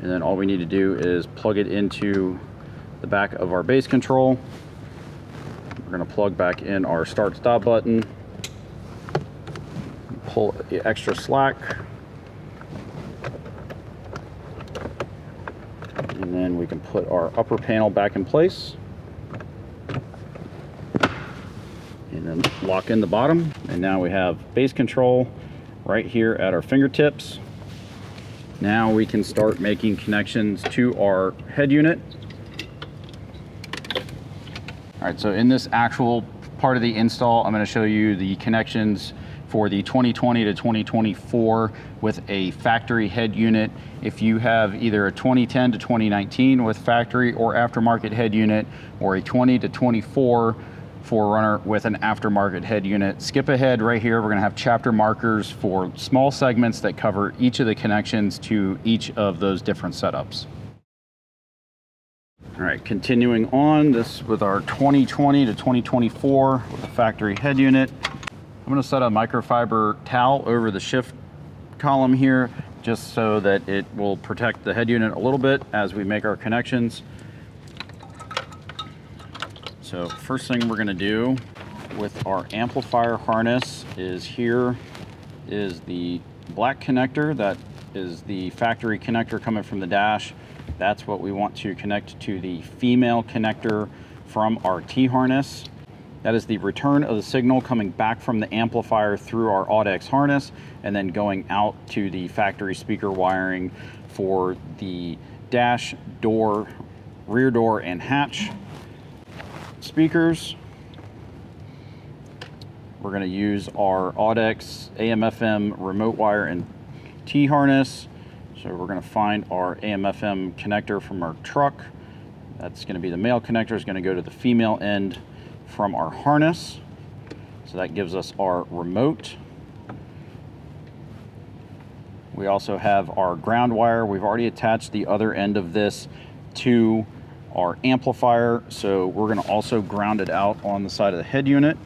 and then all we need to do is plug it into the back of our bass control. We're going to plug back in our start stop button, pull the extra slack, and then we can put our upper panel back in place, and then lock in the bottom. And now we have bass control right here at our fingertips. Now we can start making connections to our head unit. All right, so in this actual part of the install, I'm going to show you the connections for the 2020 to 2024 with a factory head unit. If you have either a 2010 to 2019 with factory or aftermarket head unit, or a 20 to 24 4Runner with an aftermarket head unit, skip ahead right here. We're going to have chapter markers for small segments that cover each of the connections to each of those different setups. All right, continuing on this with our 2020 to 2024 with a factory head unit. I'm going to set a microfiber towel over the shift column here just so that it will protect the head unit a little bit as we make our connections. So first thing we're going to do with our amplifier harness is here is the black connector. That is the factory connector coming from the dash. That's what we want to connect to the female connector from our T-harness. That is the return of the signal coming back from the amplifier through our AudX harness and then going out to the factory speaker wiring for the dash, door, rear door, and hatch speakers. We're going to use our AudX AM/FM remote wire and T-harness. So we're going to find our AM/FM connector from our truck. That's going to be the male connector, is going to go to the female end from our harness. So that gives us our remote. We also have our ground wire. We've already attached the other end of this to our amplifier, so we're going to also ground it out on the side of the head unit.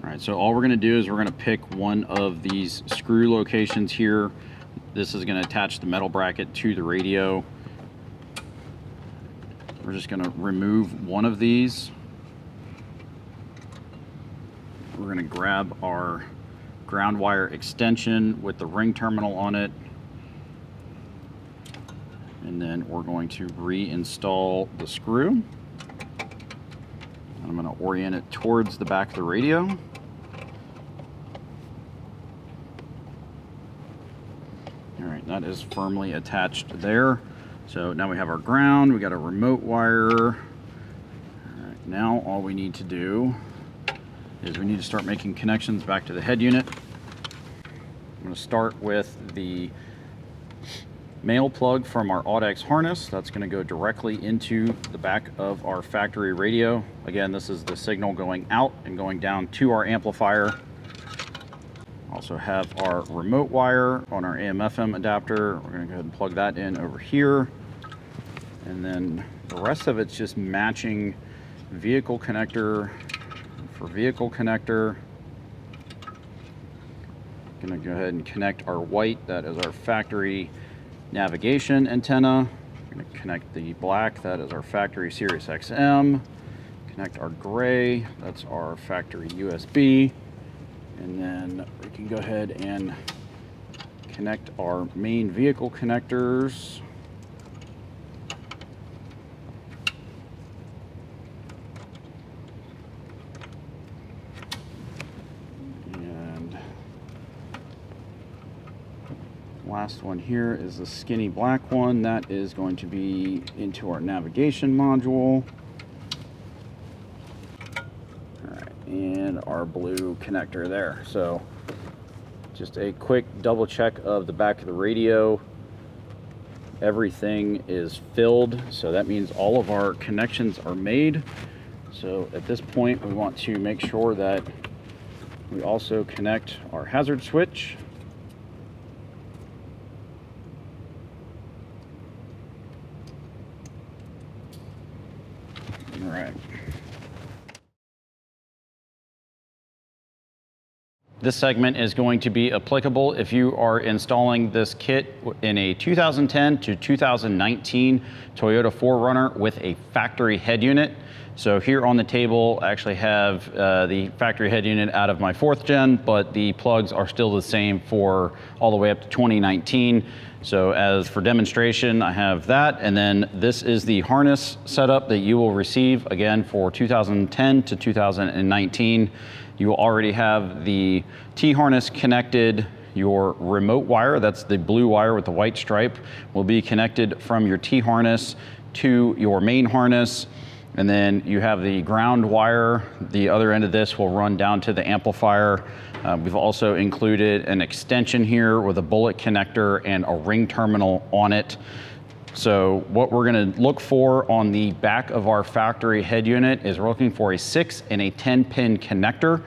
All right, so all we're going to do is we're going to pick one of these screw locations here. This is going to attach the metal bracket to the radio. We're just going to remove one of these. We're going to grab our ground wire extension with the ring terminal on it. And then we're going to reinstall the screw. I'm going to orient it towards the back of the radio. All right, that is firmly attached there. So now we have our ground, we got a remote wire. All right, now all we need to do is we need to start making connections back to the head unit. I'm going to start with the male plug from our AudX harness. That's going to go directly into the back of our factory radio. Again, this is the signal going out and going down to our amplifier. Also have our remote wire on our AM/FM adapter. We're going to go ahead and plug that in over here. And then the rest of it's just matching vehicle connector for vehicle connector. Going to go ahead and connect our white, that is our factory navigation antenna. We're going to connect the black, that is our factory Sirius XM. Connect our gray, that's our factory USB. And then we can go ahead and connect our main vehicle connectors. Last one here is the skinny black one. That is going to be into our navigation module. All right, and our blue connector there. So just a quick double check of the back of the radio. Everything is filled, so that means all of our connections are made. So at this point, we want to make sure that we also connect our hazard switch. This segment is going to be applicable if you are installing this kit in a 2010 to 2019 Toyota 4Runner with a factory head unit. So here on the table, I actually have the factory head unit out of my 4th gen, but the plugs are still the same for all the way up to 2019. So as for demonstration, I have that, and then this is the harness setup that you will receive, again, for 2010 to 2019. You will already have the T-harness connected. Your remote wire, that's the blue wire with the white stripe, will be connected from your T-harness to your main harness. And then you have the ground wire. The other end of this will run down to the amplifier. We've also included an extension here with a bullet connector and a ring terminal on it. So what we're gonna look for on the back of our factory head unit is we're looking for a 6 and a 10 pin connector.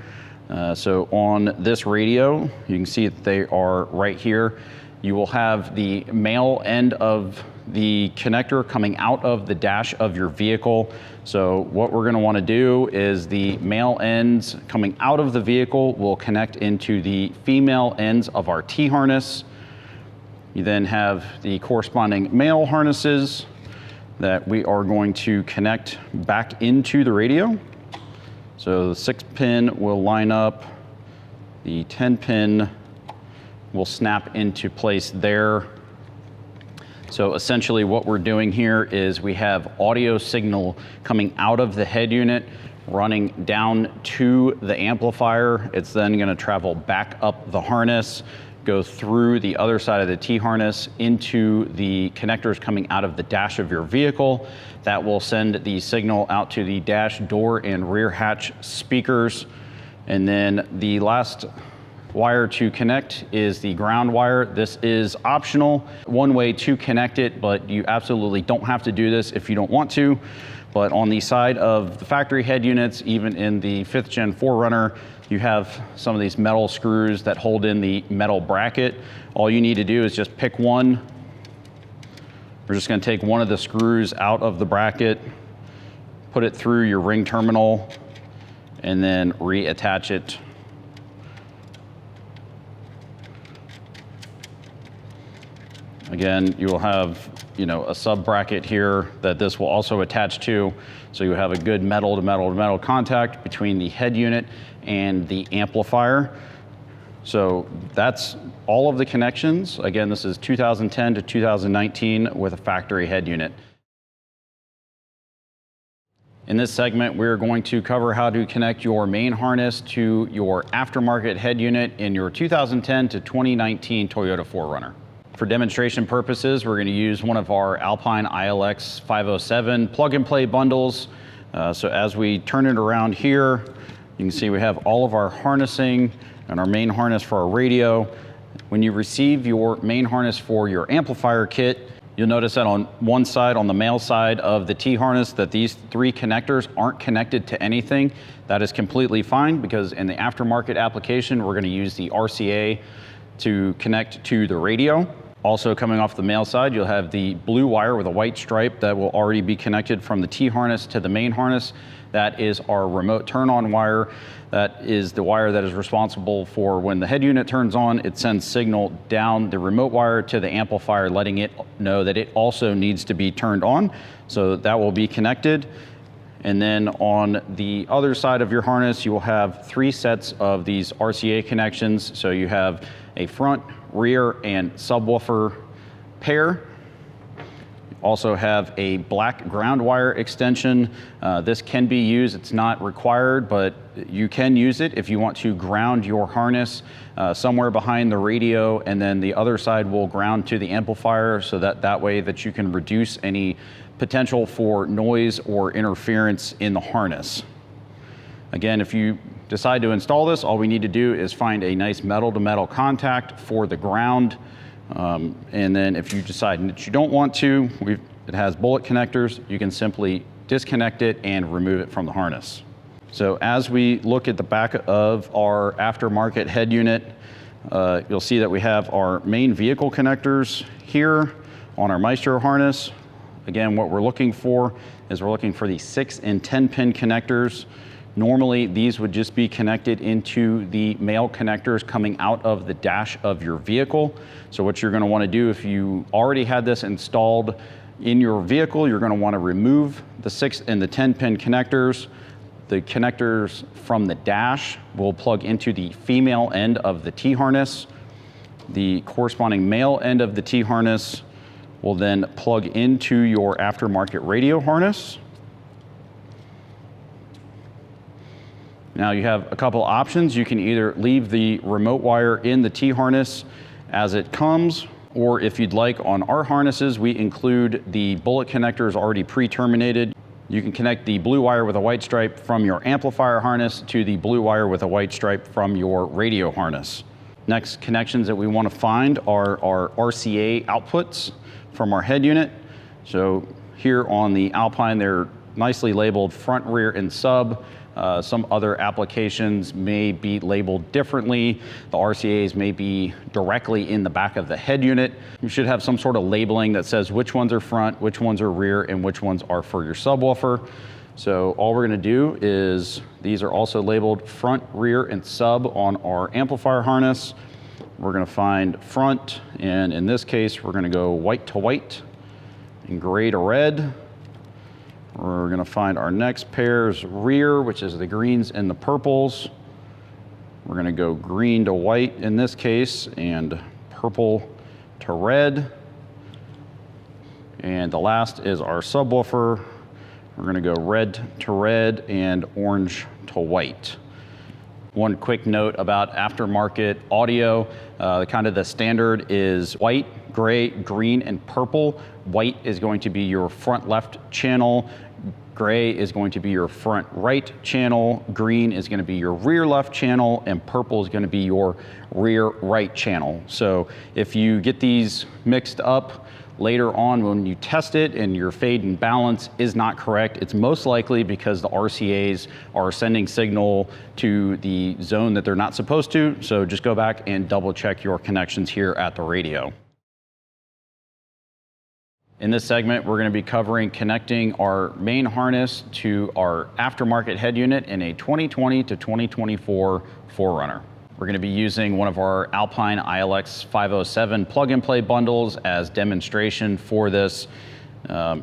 So on this radio, you can see that they are right here. You will have the male end of the connector coming out of the dash of your vehicle. So what we're gonna wanna do is the male ends coming out of the vehicle will connect into the female ends of our T-harness. You then have the corresponding male harnesses that we are going to connect back into the radio. So the 6 pin will line up, the 10 pin will snap into place there. So essentially what we're doing here is we have audio signal coming out of the head unit, running down to the amplifier. It's then gonna travel back up the harness, go through the other side of the T-harness into the connectors coming out of the dash of your vehicle. That will send the signal out to the dash door and rear hatch speakers. And then the last wire to connect is the ground wire. This is optional, one way to connect it, but you absolutely don't have to do this if you don't want to. But on the side of the factory head units, even in the 5th gen 4Runner, you have some of these metal screws that hold in the metal bracket. All you need to do is just pick one. We're just gonna take one of the screws out of the bracket, put it through your ring terminal, and then reattach it. Again, you will have, a sub bracket here that this will also attach to. So you have a good metal to metal to metal contact between the head unit and the amplifier. So that's all of the connections. Again, this is 2010 to 2019 with a factory head unit. In this segment, we're going to cover how to connect your main harness to your aftermarket head unit in your 2010 to 2019 Toyota 4Runner. For demonstration purposes, we're going to use one of our Alpine ILX 507 plug-and-play bundles. So as we turn it around here, you can see we have all of our harnessing and our main harness for our radio. When you receive your main harness for your amplifier kit, you'll notice that on one side, on the male side of the T-harness, that these 3 connectors aren't connected to anything. That is completely fine because in the aftermarket application, we're going to use the RCA to connect to the radio. Also coming off the male side, you'll have the blue wire with a white stripe that will already be connected from the T-harness to the main harness. That is our remote turn-on wire. That is the wire that is responsible for when the head unit turns on, it sends signal down the remote wire to the amplifier, letting it know that it also needs to be turned on. So that will be connected. And then on the other side of your harness, you will have 3 sets of these RCA connections. So you have a front, rear, and subwoofer pair. Also have a black ground wire extension. This can be used, it's not required, but you can use it if you want to ground your harness somewhere behind the radio, and then the other side will ground to the amplifier so that way that you can reduce any potential for noise or interference in the harness. Again, if you decide to install this, all we need to do is find a nice metal to metal contact for the ground. And then if you decide that you don't want to, it has bullet connectors, you can simply disconnect it and remove it from the harness. So as we look at the back of our aftermarket head unit, you'll see that we have our main vehicle connectors here on our Maestro harness. Again, what we're looking for is we're looking for the 6 and 10 pin connectors Normally, these would just be connected into the male connectors coming out of the dash of your vehicle. So what you're gonna wanna do, if you already had this installed in your vehicle, you're gonna wanna remove the 6 and the 10 pin connectors. The connectors from the dash will plug into the female end of the T-harness. The corresponding male end of the T-harness will then plug into your aftermarket radio harness. Now you have a couple options. You can either leave the remote wire in the T-harness as it comes, or if you'd like, on our harnesses, we include the bullet connectors already pre-terminated. You can connect the blue wire with a white stripe from your amplifier harness to the blue wire with a white stripe from your radio harness. Next connections that we want to find are our RCA outputs from our head unit. So here on the Alpine, they're nicely labeled front, rear, and sub. Some other applications may be labeled differently. The RCAs may be directly in the back of the head unit. You should have some sort of labeling that says which ones are front, which ones are rear, and which ones are for your subwoofer. So all we're gonna do is, these are also labeled front, rear, and sub on our amplifier harness. We're gonna find front, and in this case, we're gonna go white to white and gray to red. We're gonna find our next pairs rear, which is the greens and the purples. We're gonna go green to white in this case, and purple to red. And the last is our subwoofer. We're gonna go red to red and orange to white. One quick note about aftermarket audio, kind of the standard is white, gray, green, and purple. White is going to be your front left channel. Gray is going to be your front right channel. Green is going to be your rear left channel, and purple is going to be your rear right channel. So if you get these mixed up later on when you test it and your fade and balance is not correct, it's most likely because the RCAs are sending signal to the zone that they're not supposed to. So just go back and double check your connections here at the radio. In this segment, we're going to be covering connecting our main harness to our aftermarket head unit in a 2020 to 2024 4Runner. We're going to be using one of our Alpine ILX 507 plug-and-play bundles as demonstration for this.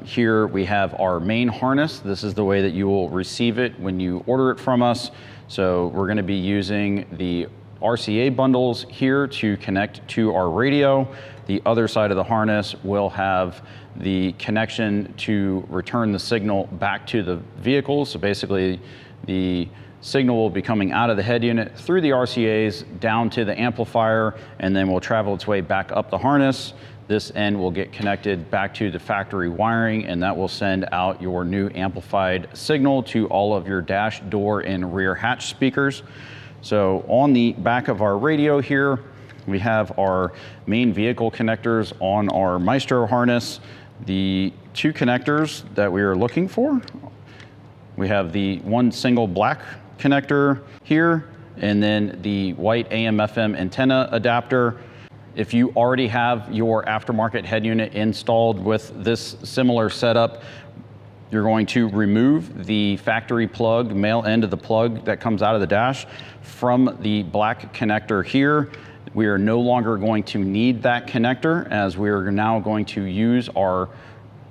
Here we have our main harness. This is the way that you will receive it when you order it from us. So we're going to be using the RCA bundles here to connect to our radio. The other side of the harness will have the connection to return the signal back to the vehicle. So basically the signal will be coming out of the head unit through the RCAs down to the amplifier, and then will travel its way back up the harness. This end will get connected back to the factory wiring, and that will send out your new amplified signal to all of your dash, door, and rear hatch speakers. So on the back of our radio here, we have our main vehicle connectors on our Maestro harness. The two connectors that we are looking for, we have the one single black connector here, and then the white AM/FM antenna adapter. If you already have your aftermarket head unit installed with this similar setup, you're going to remove the factory plug, male end of the plug that comes out of the dash from the black connector here. We are no longer going to need that connector, as we are now going to use our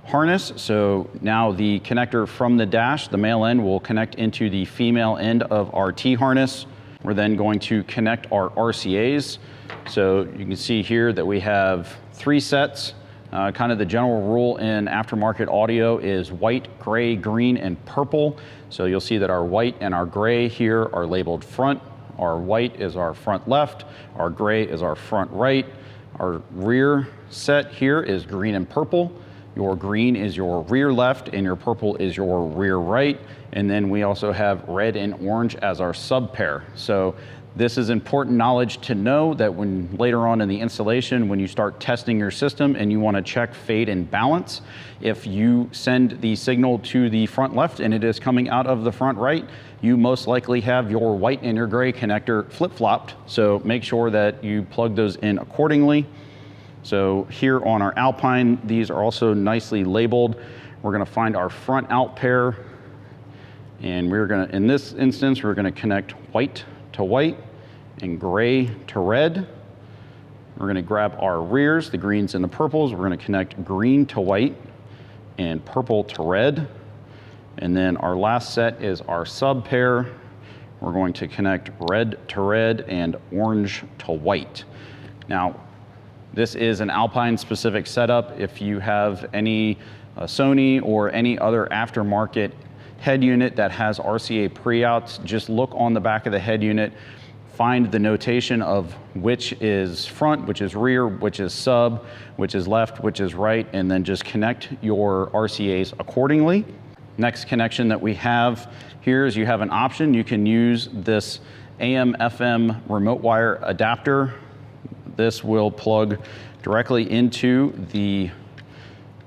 harness. So now the connector from the dash, the male end, will connect into the female end of our T-harness. We're then going to connect our RCAs. So you can see here that we have 3 sets. Kind of the general rule in aftermarket audio is white, gray, green, and purple. So you'll see that our white and our gray here are labeled front. Our white is our front left. Our gray is our front right. Our rear set here is green and purple. Your green is your rear left, and your purple is your rear right. And then we also have red and orange as our sub pair. So this is important knowledge to know, that when later on in the installation, when you start testing your system and you want to check fade and balance, if you send the signal to the front left and it is coming out of the front right, you most likely have your white and your gray connector flip-flopped. So make sure that you plug those in accordingly. So here on our Alpine, these are also nicely labeled. We're going to find our front out pair And we're gonna, in this instance, we're gonna connect white to white and gray to red. We're gonna grab our rears, the greens and the purples. We're gonna connect green to white and purple to red. And then our last set is our sub pair. We're going to connect red to red and orange to white. Now, this is an Alpine specific setup. If you have any Sony or any other aftermarket head unit that has RCA pre-outs, just look on the back of the head unit, find the notation of which is front, which is rear, which is sub, which is left, which is right, and then just connect your RCAs accordingly. Next connection that we have here is you have an option. You can use this AM/FM remote wire adapter. This will plug directly into the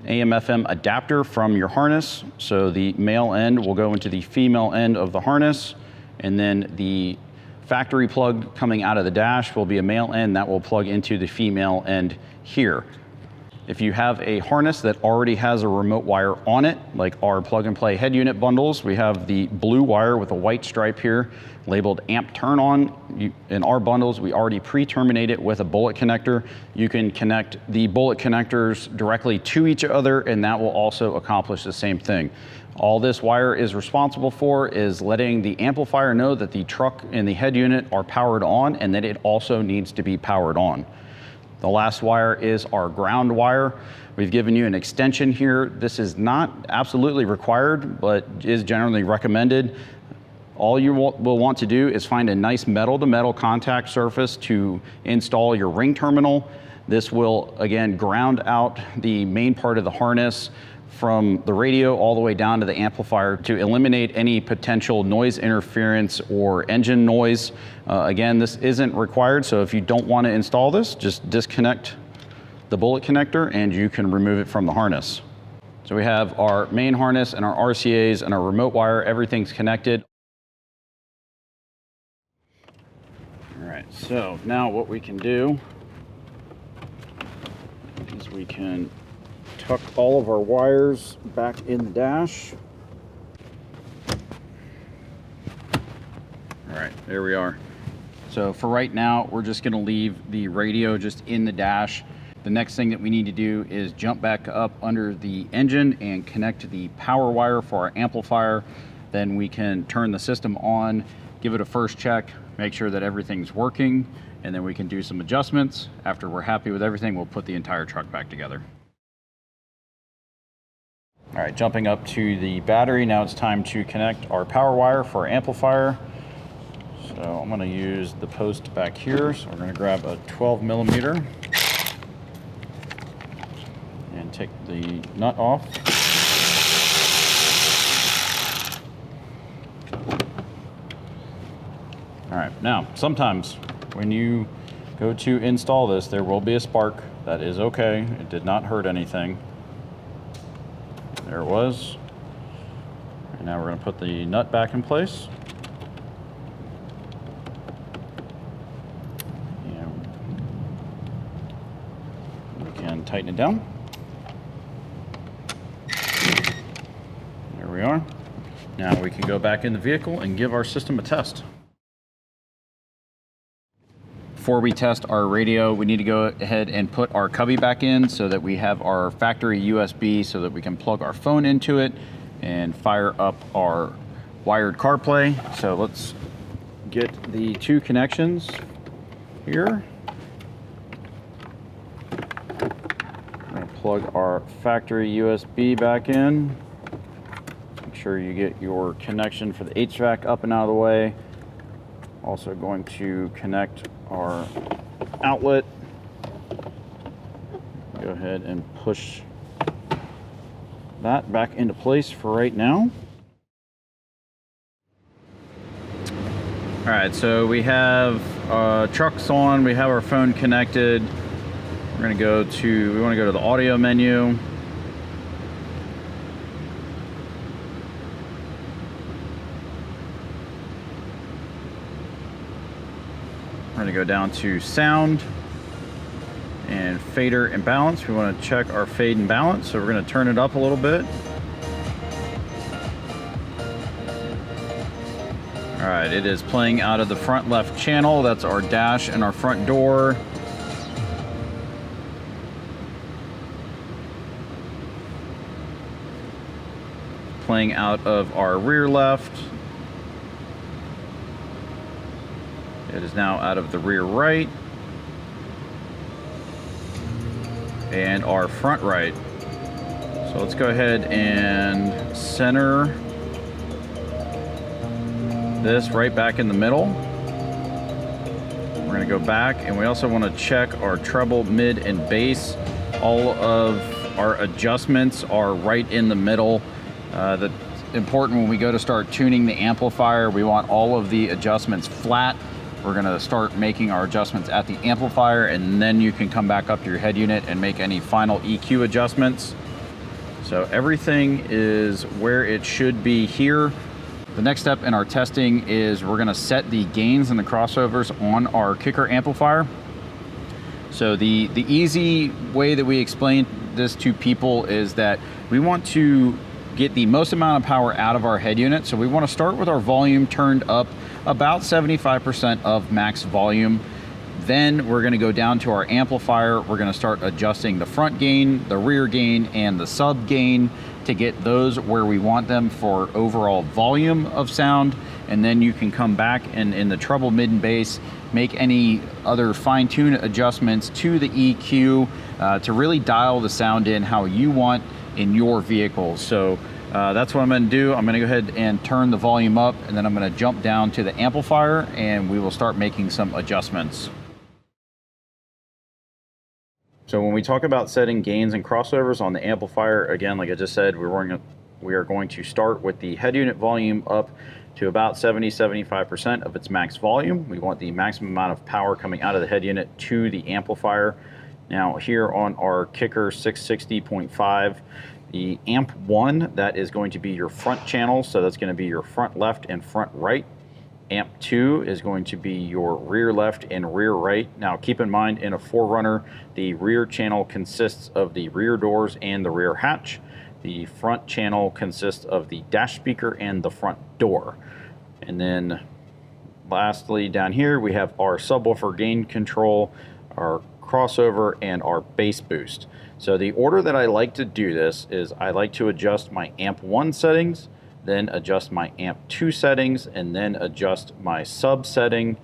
AM/FM adapter from your harness. So the male end will go into the female end of the harness, and then the factory plug coming out of the dash will be a male end that will plug into the female end here. If you have a harness that already has a remote wire on it, like our plug and play head unit bundles, we have the blue wire with a white stripe here labeled amp turn on. In our bundles, we already pre-terminate it with a bullet connector. You can connect the bullet connectors directly to each other, and that will also accomplish the same thing. All this wire is responsible for is letting the amplifier know that the truck and the head unit are powered on and that it also needs to be powered on. The last wire is our ground wire. We've given you an extension here. This is not absolutely required, but is generally recommended. All you will want to do is find a nice metal-to-metal contact surface to install your ring terminal. This will, again, ground out the main part of the harness from the radio all the way down to the amplifier to eliminate any potential noise interference or engine noise. Again, this isn't required, so if you don't want to install this, just disconnect the bullet connector and you can remove it from the harness. So we have our main harness and our RCAs and our remote wire, everything's connected. All right, so now what we can do is we can tuck all of our wires back in the dash. All right, there we are. So for right now, we're just gonna leave the radio just in the dash. The next thing that we need to do is jump back up under the engine and connect the power wire for our amplifier. Then we can turn the system on, give it a first check, make sure that everything's working, and then we can do some adjustments. After we're happy with everything, we'll put the entire truck back together. All right, jumping up to the battery, now it's time to connect our power wire for our amplifier. So I'm gonna use the post back here. So we're gonna grab a 12mm and take the nut off. All right, now sometimes when you go to install this, there will be a spark. That is okay, it did not hurt anything. There it was. And now we're going to put the nut back in place. And we can tighten it down. There we are. Now we can go back in the vehicle and give our system a test. Before we test our radio, we need to go ahead and put our cubby back in so that we have our factory USB so that we can plug our phone into it and fire up our wired CarPlay. So let's get the two connections here. I'm gonna plug our factory USB back in. Make sure you get your connection for the HVAC up and out of the way. Also going to connect our outlet. Go ahead and push that back into place for right now. All right, so we have trucks on, we have our phone connected. We want to go to the audio menu. We're going to go down to sound and fader and balance. We want to check our fade and balance, so we're going to turn it up a little bit. All right, it is playing out of the front left channel. That's our dash and our front door. Playing out of our rear left. It is now out of the rear right. And our front right. So let's go ahead and center this right back in the middle. We're gonna go back, and we also wanna check our treble, mid, and bass. All of our adjustments are right in the middle. That's important when we go to start tuning the amplifier. We want all of the adjustments flat. We're gonna start making our adjustments at the amplifier, and then you can come back up to your head unit and make any final EQ adjustments. So everything is where it should be here. The next step in our testing is we're gonna set the gains and the crossovers on our kicker amplifier. So the easy way that we explain this to people is that we want to get the most amount of power out of our head unit. So we want to start with our volume turned up about 75% of max volume. Then we're going to go down to our amplifier. We're going to start adjusting the front gain, the rear gain, and the sub gain to get those where we want them for overall volume of sound. And then you can come back and in the treble, mid, and bass, make any other fine-tune adjustments to the EQ to really dial the sound in how you want in your vehicle. So that's what I'm going to do. I'm going to go ahead and turn the volume up, and then I'm going to jump down to the amplifier, and we will start making some adjustments. So when we talk about setting gains and crossovers on the amplifier, again, like I just said, we are going to start with the head unit volume up to about 70-75% of its max volume. We want the maximum amount of power coming out of the head unit to the amplifier. Now here on our kicker 660.5, the amp 1, that is going to be your front channel, so that's going to be your front left and front right. Amp 2 is going to be your rear left and rear right. Now keep in mind, in a 4Runner, the rear channel consists of the rear doors and the rear hatch. The front channel consists of the dash speaker and the front door. And then lastly, down here we have our subwoofer gain control, our crossover, and our bass boost. So the order that I like to do this is I like to adjust my amp 1 settings, then adjust my amp 2 settings, and then adjust my sub setting,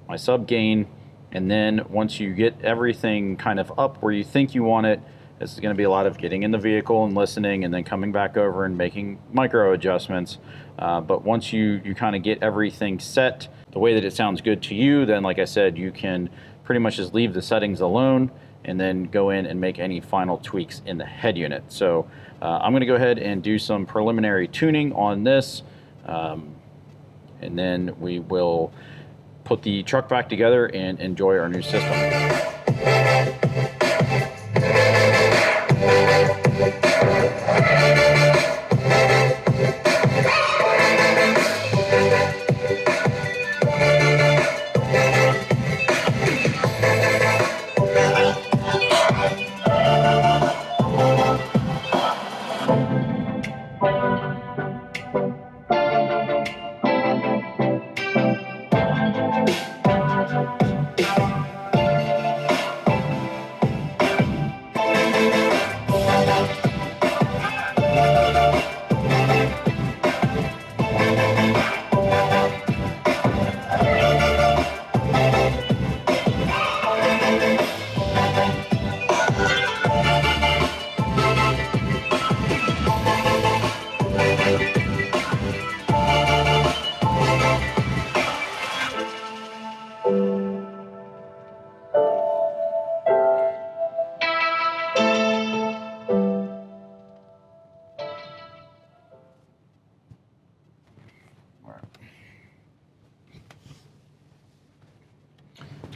my sub gain. And then once you get everything kind of up where you think you want it, this is going to be a lot of getting in the vehicle and listening, and then coming back over and making micro adjustments. But once you kind of get everything set the way that it sounds good to you, then like I said, you can pretty much just leave the settings alone and then go in and make any final tweaks in the head unit. So I'm going to go ahead and do some preliminary tuning on this, and then we will put the truck back together and enjoy our new system.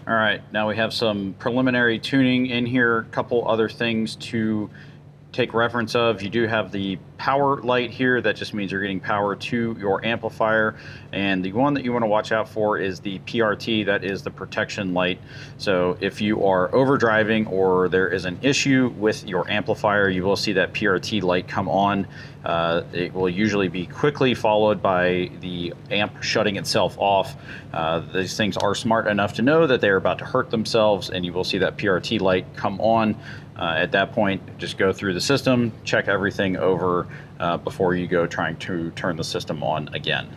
All right, now we have some preliminary tuning in here. A couple other things to take reference of. You do have the power light here. That just means you're getting power to your amplifier. And the one that you want to watch out for is the PRT, that is the protection light. So if you are overdriving or there is an issue with your amplifier, you will see that PRT light come on. It will usually be quickly followed by the amp shutting itself off. These things are smart enough to know that they're about to hurt themselves, and you will see that PRT light come on. At that point, just go through the system, check everything over before you go trying to turn the system on again.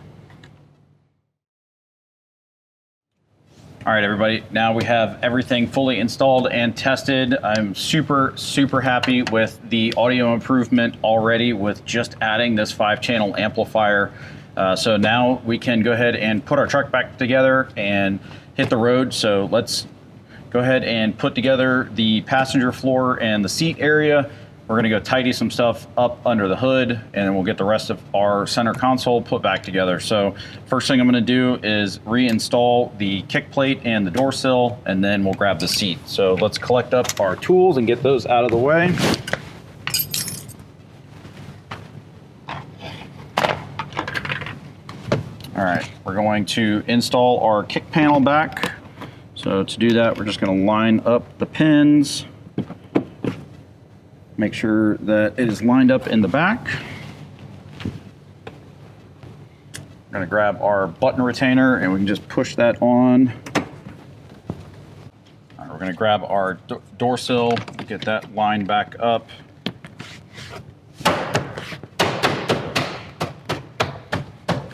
All right, everybody, now we have everything fully installed and tested. I'm super, super happy with the audio improvement already with just adding this 5-channel amplifier. So now we can go ahead and put our truck back together and hit the road. So let's go ahead and put together the passenger floor and the seat area. We're gonna go tidy some stuff up under the hood, and then we'll get the rest of our center console put back together. So first thing I'm gonna do is reinstall the kick plate and the door sill, and then we'll grab the seat. So let's collect up our tools and get those out of the way. All right, we're going to install our kick panel back. So to do that, we're just gonna line up the pins. Make sure that it is lined up in the back. We're gonna grab our button retainer and we can just push that on. All right, we're gonna grab our door sill, get that lined back up.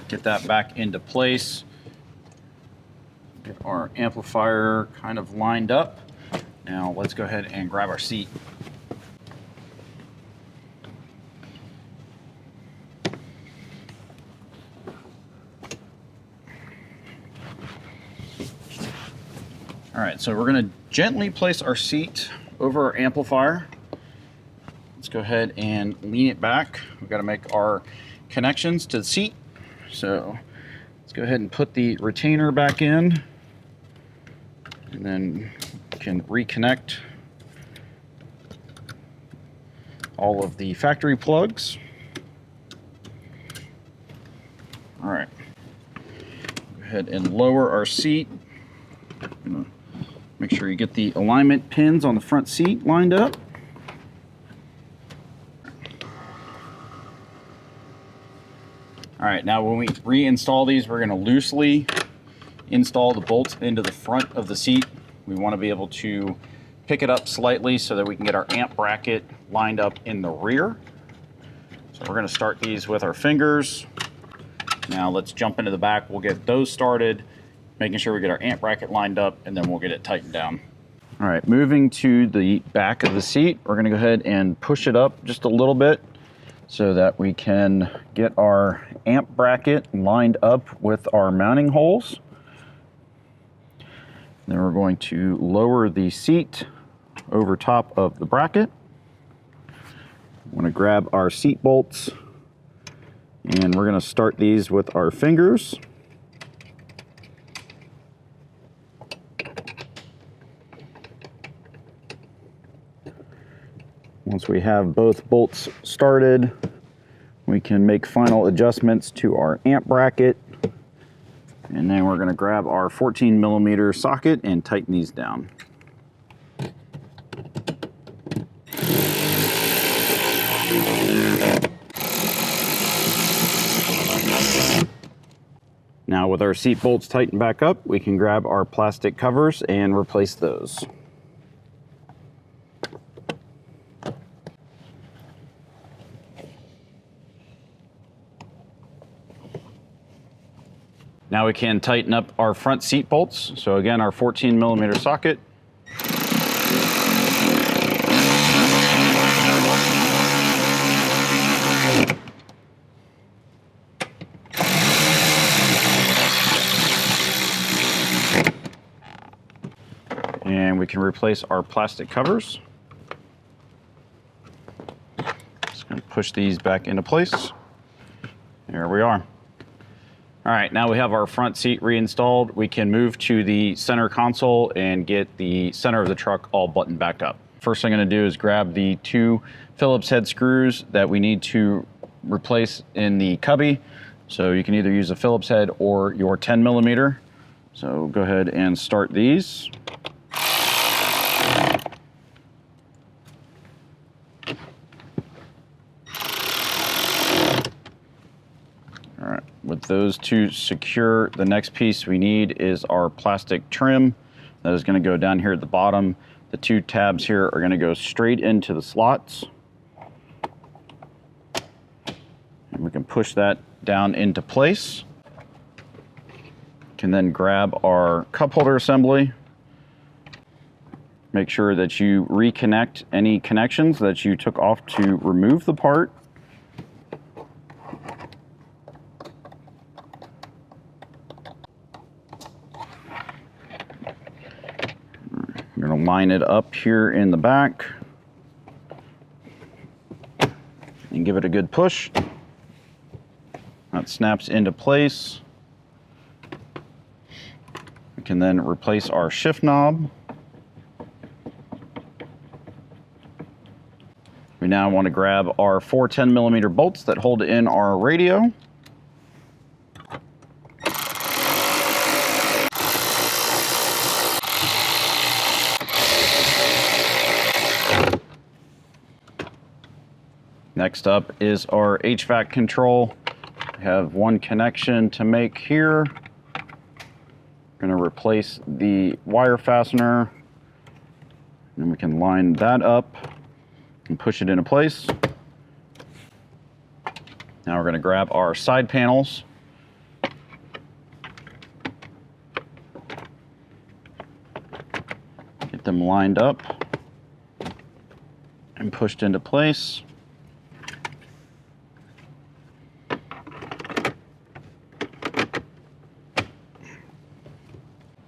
Get that back into place. Get our amplifier kind of lined up. Now let's go ahead and grab our seat. All right, so we're gonna gently place our seat over our amplifier. Let's go ahead and lean it back. We've got to make our connections to the seat. So let's go ahead and put the retainer back in, and then we can reconnect all of the factory plugs. All right, go ahead and lower our seat. Make sure you get the alignment pins on the front seat lined up. All right, now when we reinstall these, we're going to loosely install the bolts into the front of the seat. We want to be able to pick it up slightly so that we can get our amp bracket lined up in the rear. So we're going to start these with our fingers. Now let's jump into the back. We'll get those started, making sure we get our amp bracket lined up, and then we'll get it tightened down. All right, moving to the back of the seat, we're going to go ahead and push it up just a little bit so that we can get our amp bracket lined up with our mounting holes. Then we're going to lower the seat over top of the bracket. I'm going to grab our seat bolts, and we're going to start these with our fingers. Once we have both bolts started, we can make final adjustments to our amp bracket. And then we're going to grab our 14mm socket and tighten these down. Now with our seat bolts tightened back up, we can grab our plastic covers and replace those. Now we can tighten up our front seat bolts. So again, our 14mm socket. And we can replace our plastic covers. Just gonna push these back into place. There we are. All right, now we have our front seat reinstalled. We can move to the center console and get the center of the truck all buttoned back up. First thing I'm gonna do is grab the 2 Phillips head screws that we need to replace in the cubby. So you can either use a Phillips head or your 10mm. So go ahead and start these. All right, with those two secure, the next piece we need is our plastic trim. That is going to go down here at the bottom. The two tabs here are going to go straight into the slots. And we can push that down into place. Can then grab our cup holder assembly. Make sure that you reconnect any connections that you took off to remove the part. You're going to line it up here in the back and give it a good push. That snaps into place. We can then replace our shift knob. We now want to grab our 4 10mm bolts that hold in our radio. Next up is our HVAC control. We have one connection to make here. We're going to replace the wire fastener. And we can line that up and push it into place. Now we're going to grab our side panels. Get them lined up and pushed into place.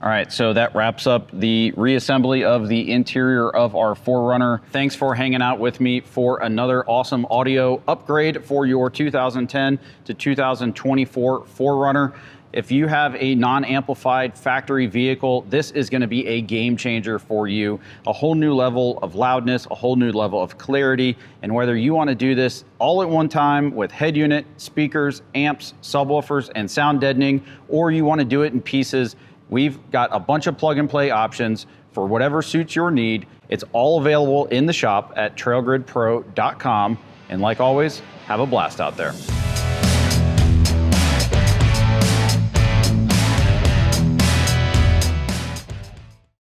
All right, so that wraps up the reassembly of the interior of our 4Runner. Thanks for hanging out with me for another awesome audio upgrade for your 2010 to 2024 4Runner. If you have a non-amplified factory vehicle, this is going to be a game changer for you. A whole new level of loudness, a whole new level of clarity, and whether you want to do this all at one time with head unit, speakers, amps, subwoofers, and sound deadening, or you want to do it in pieces, we've got a bunch of plug-and-play options for whatever suits your need. It's all available in the shop at trailgridpro.com. And like always, have a blast out there.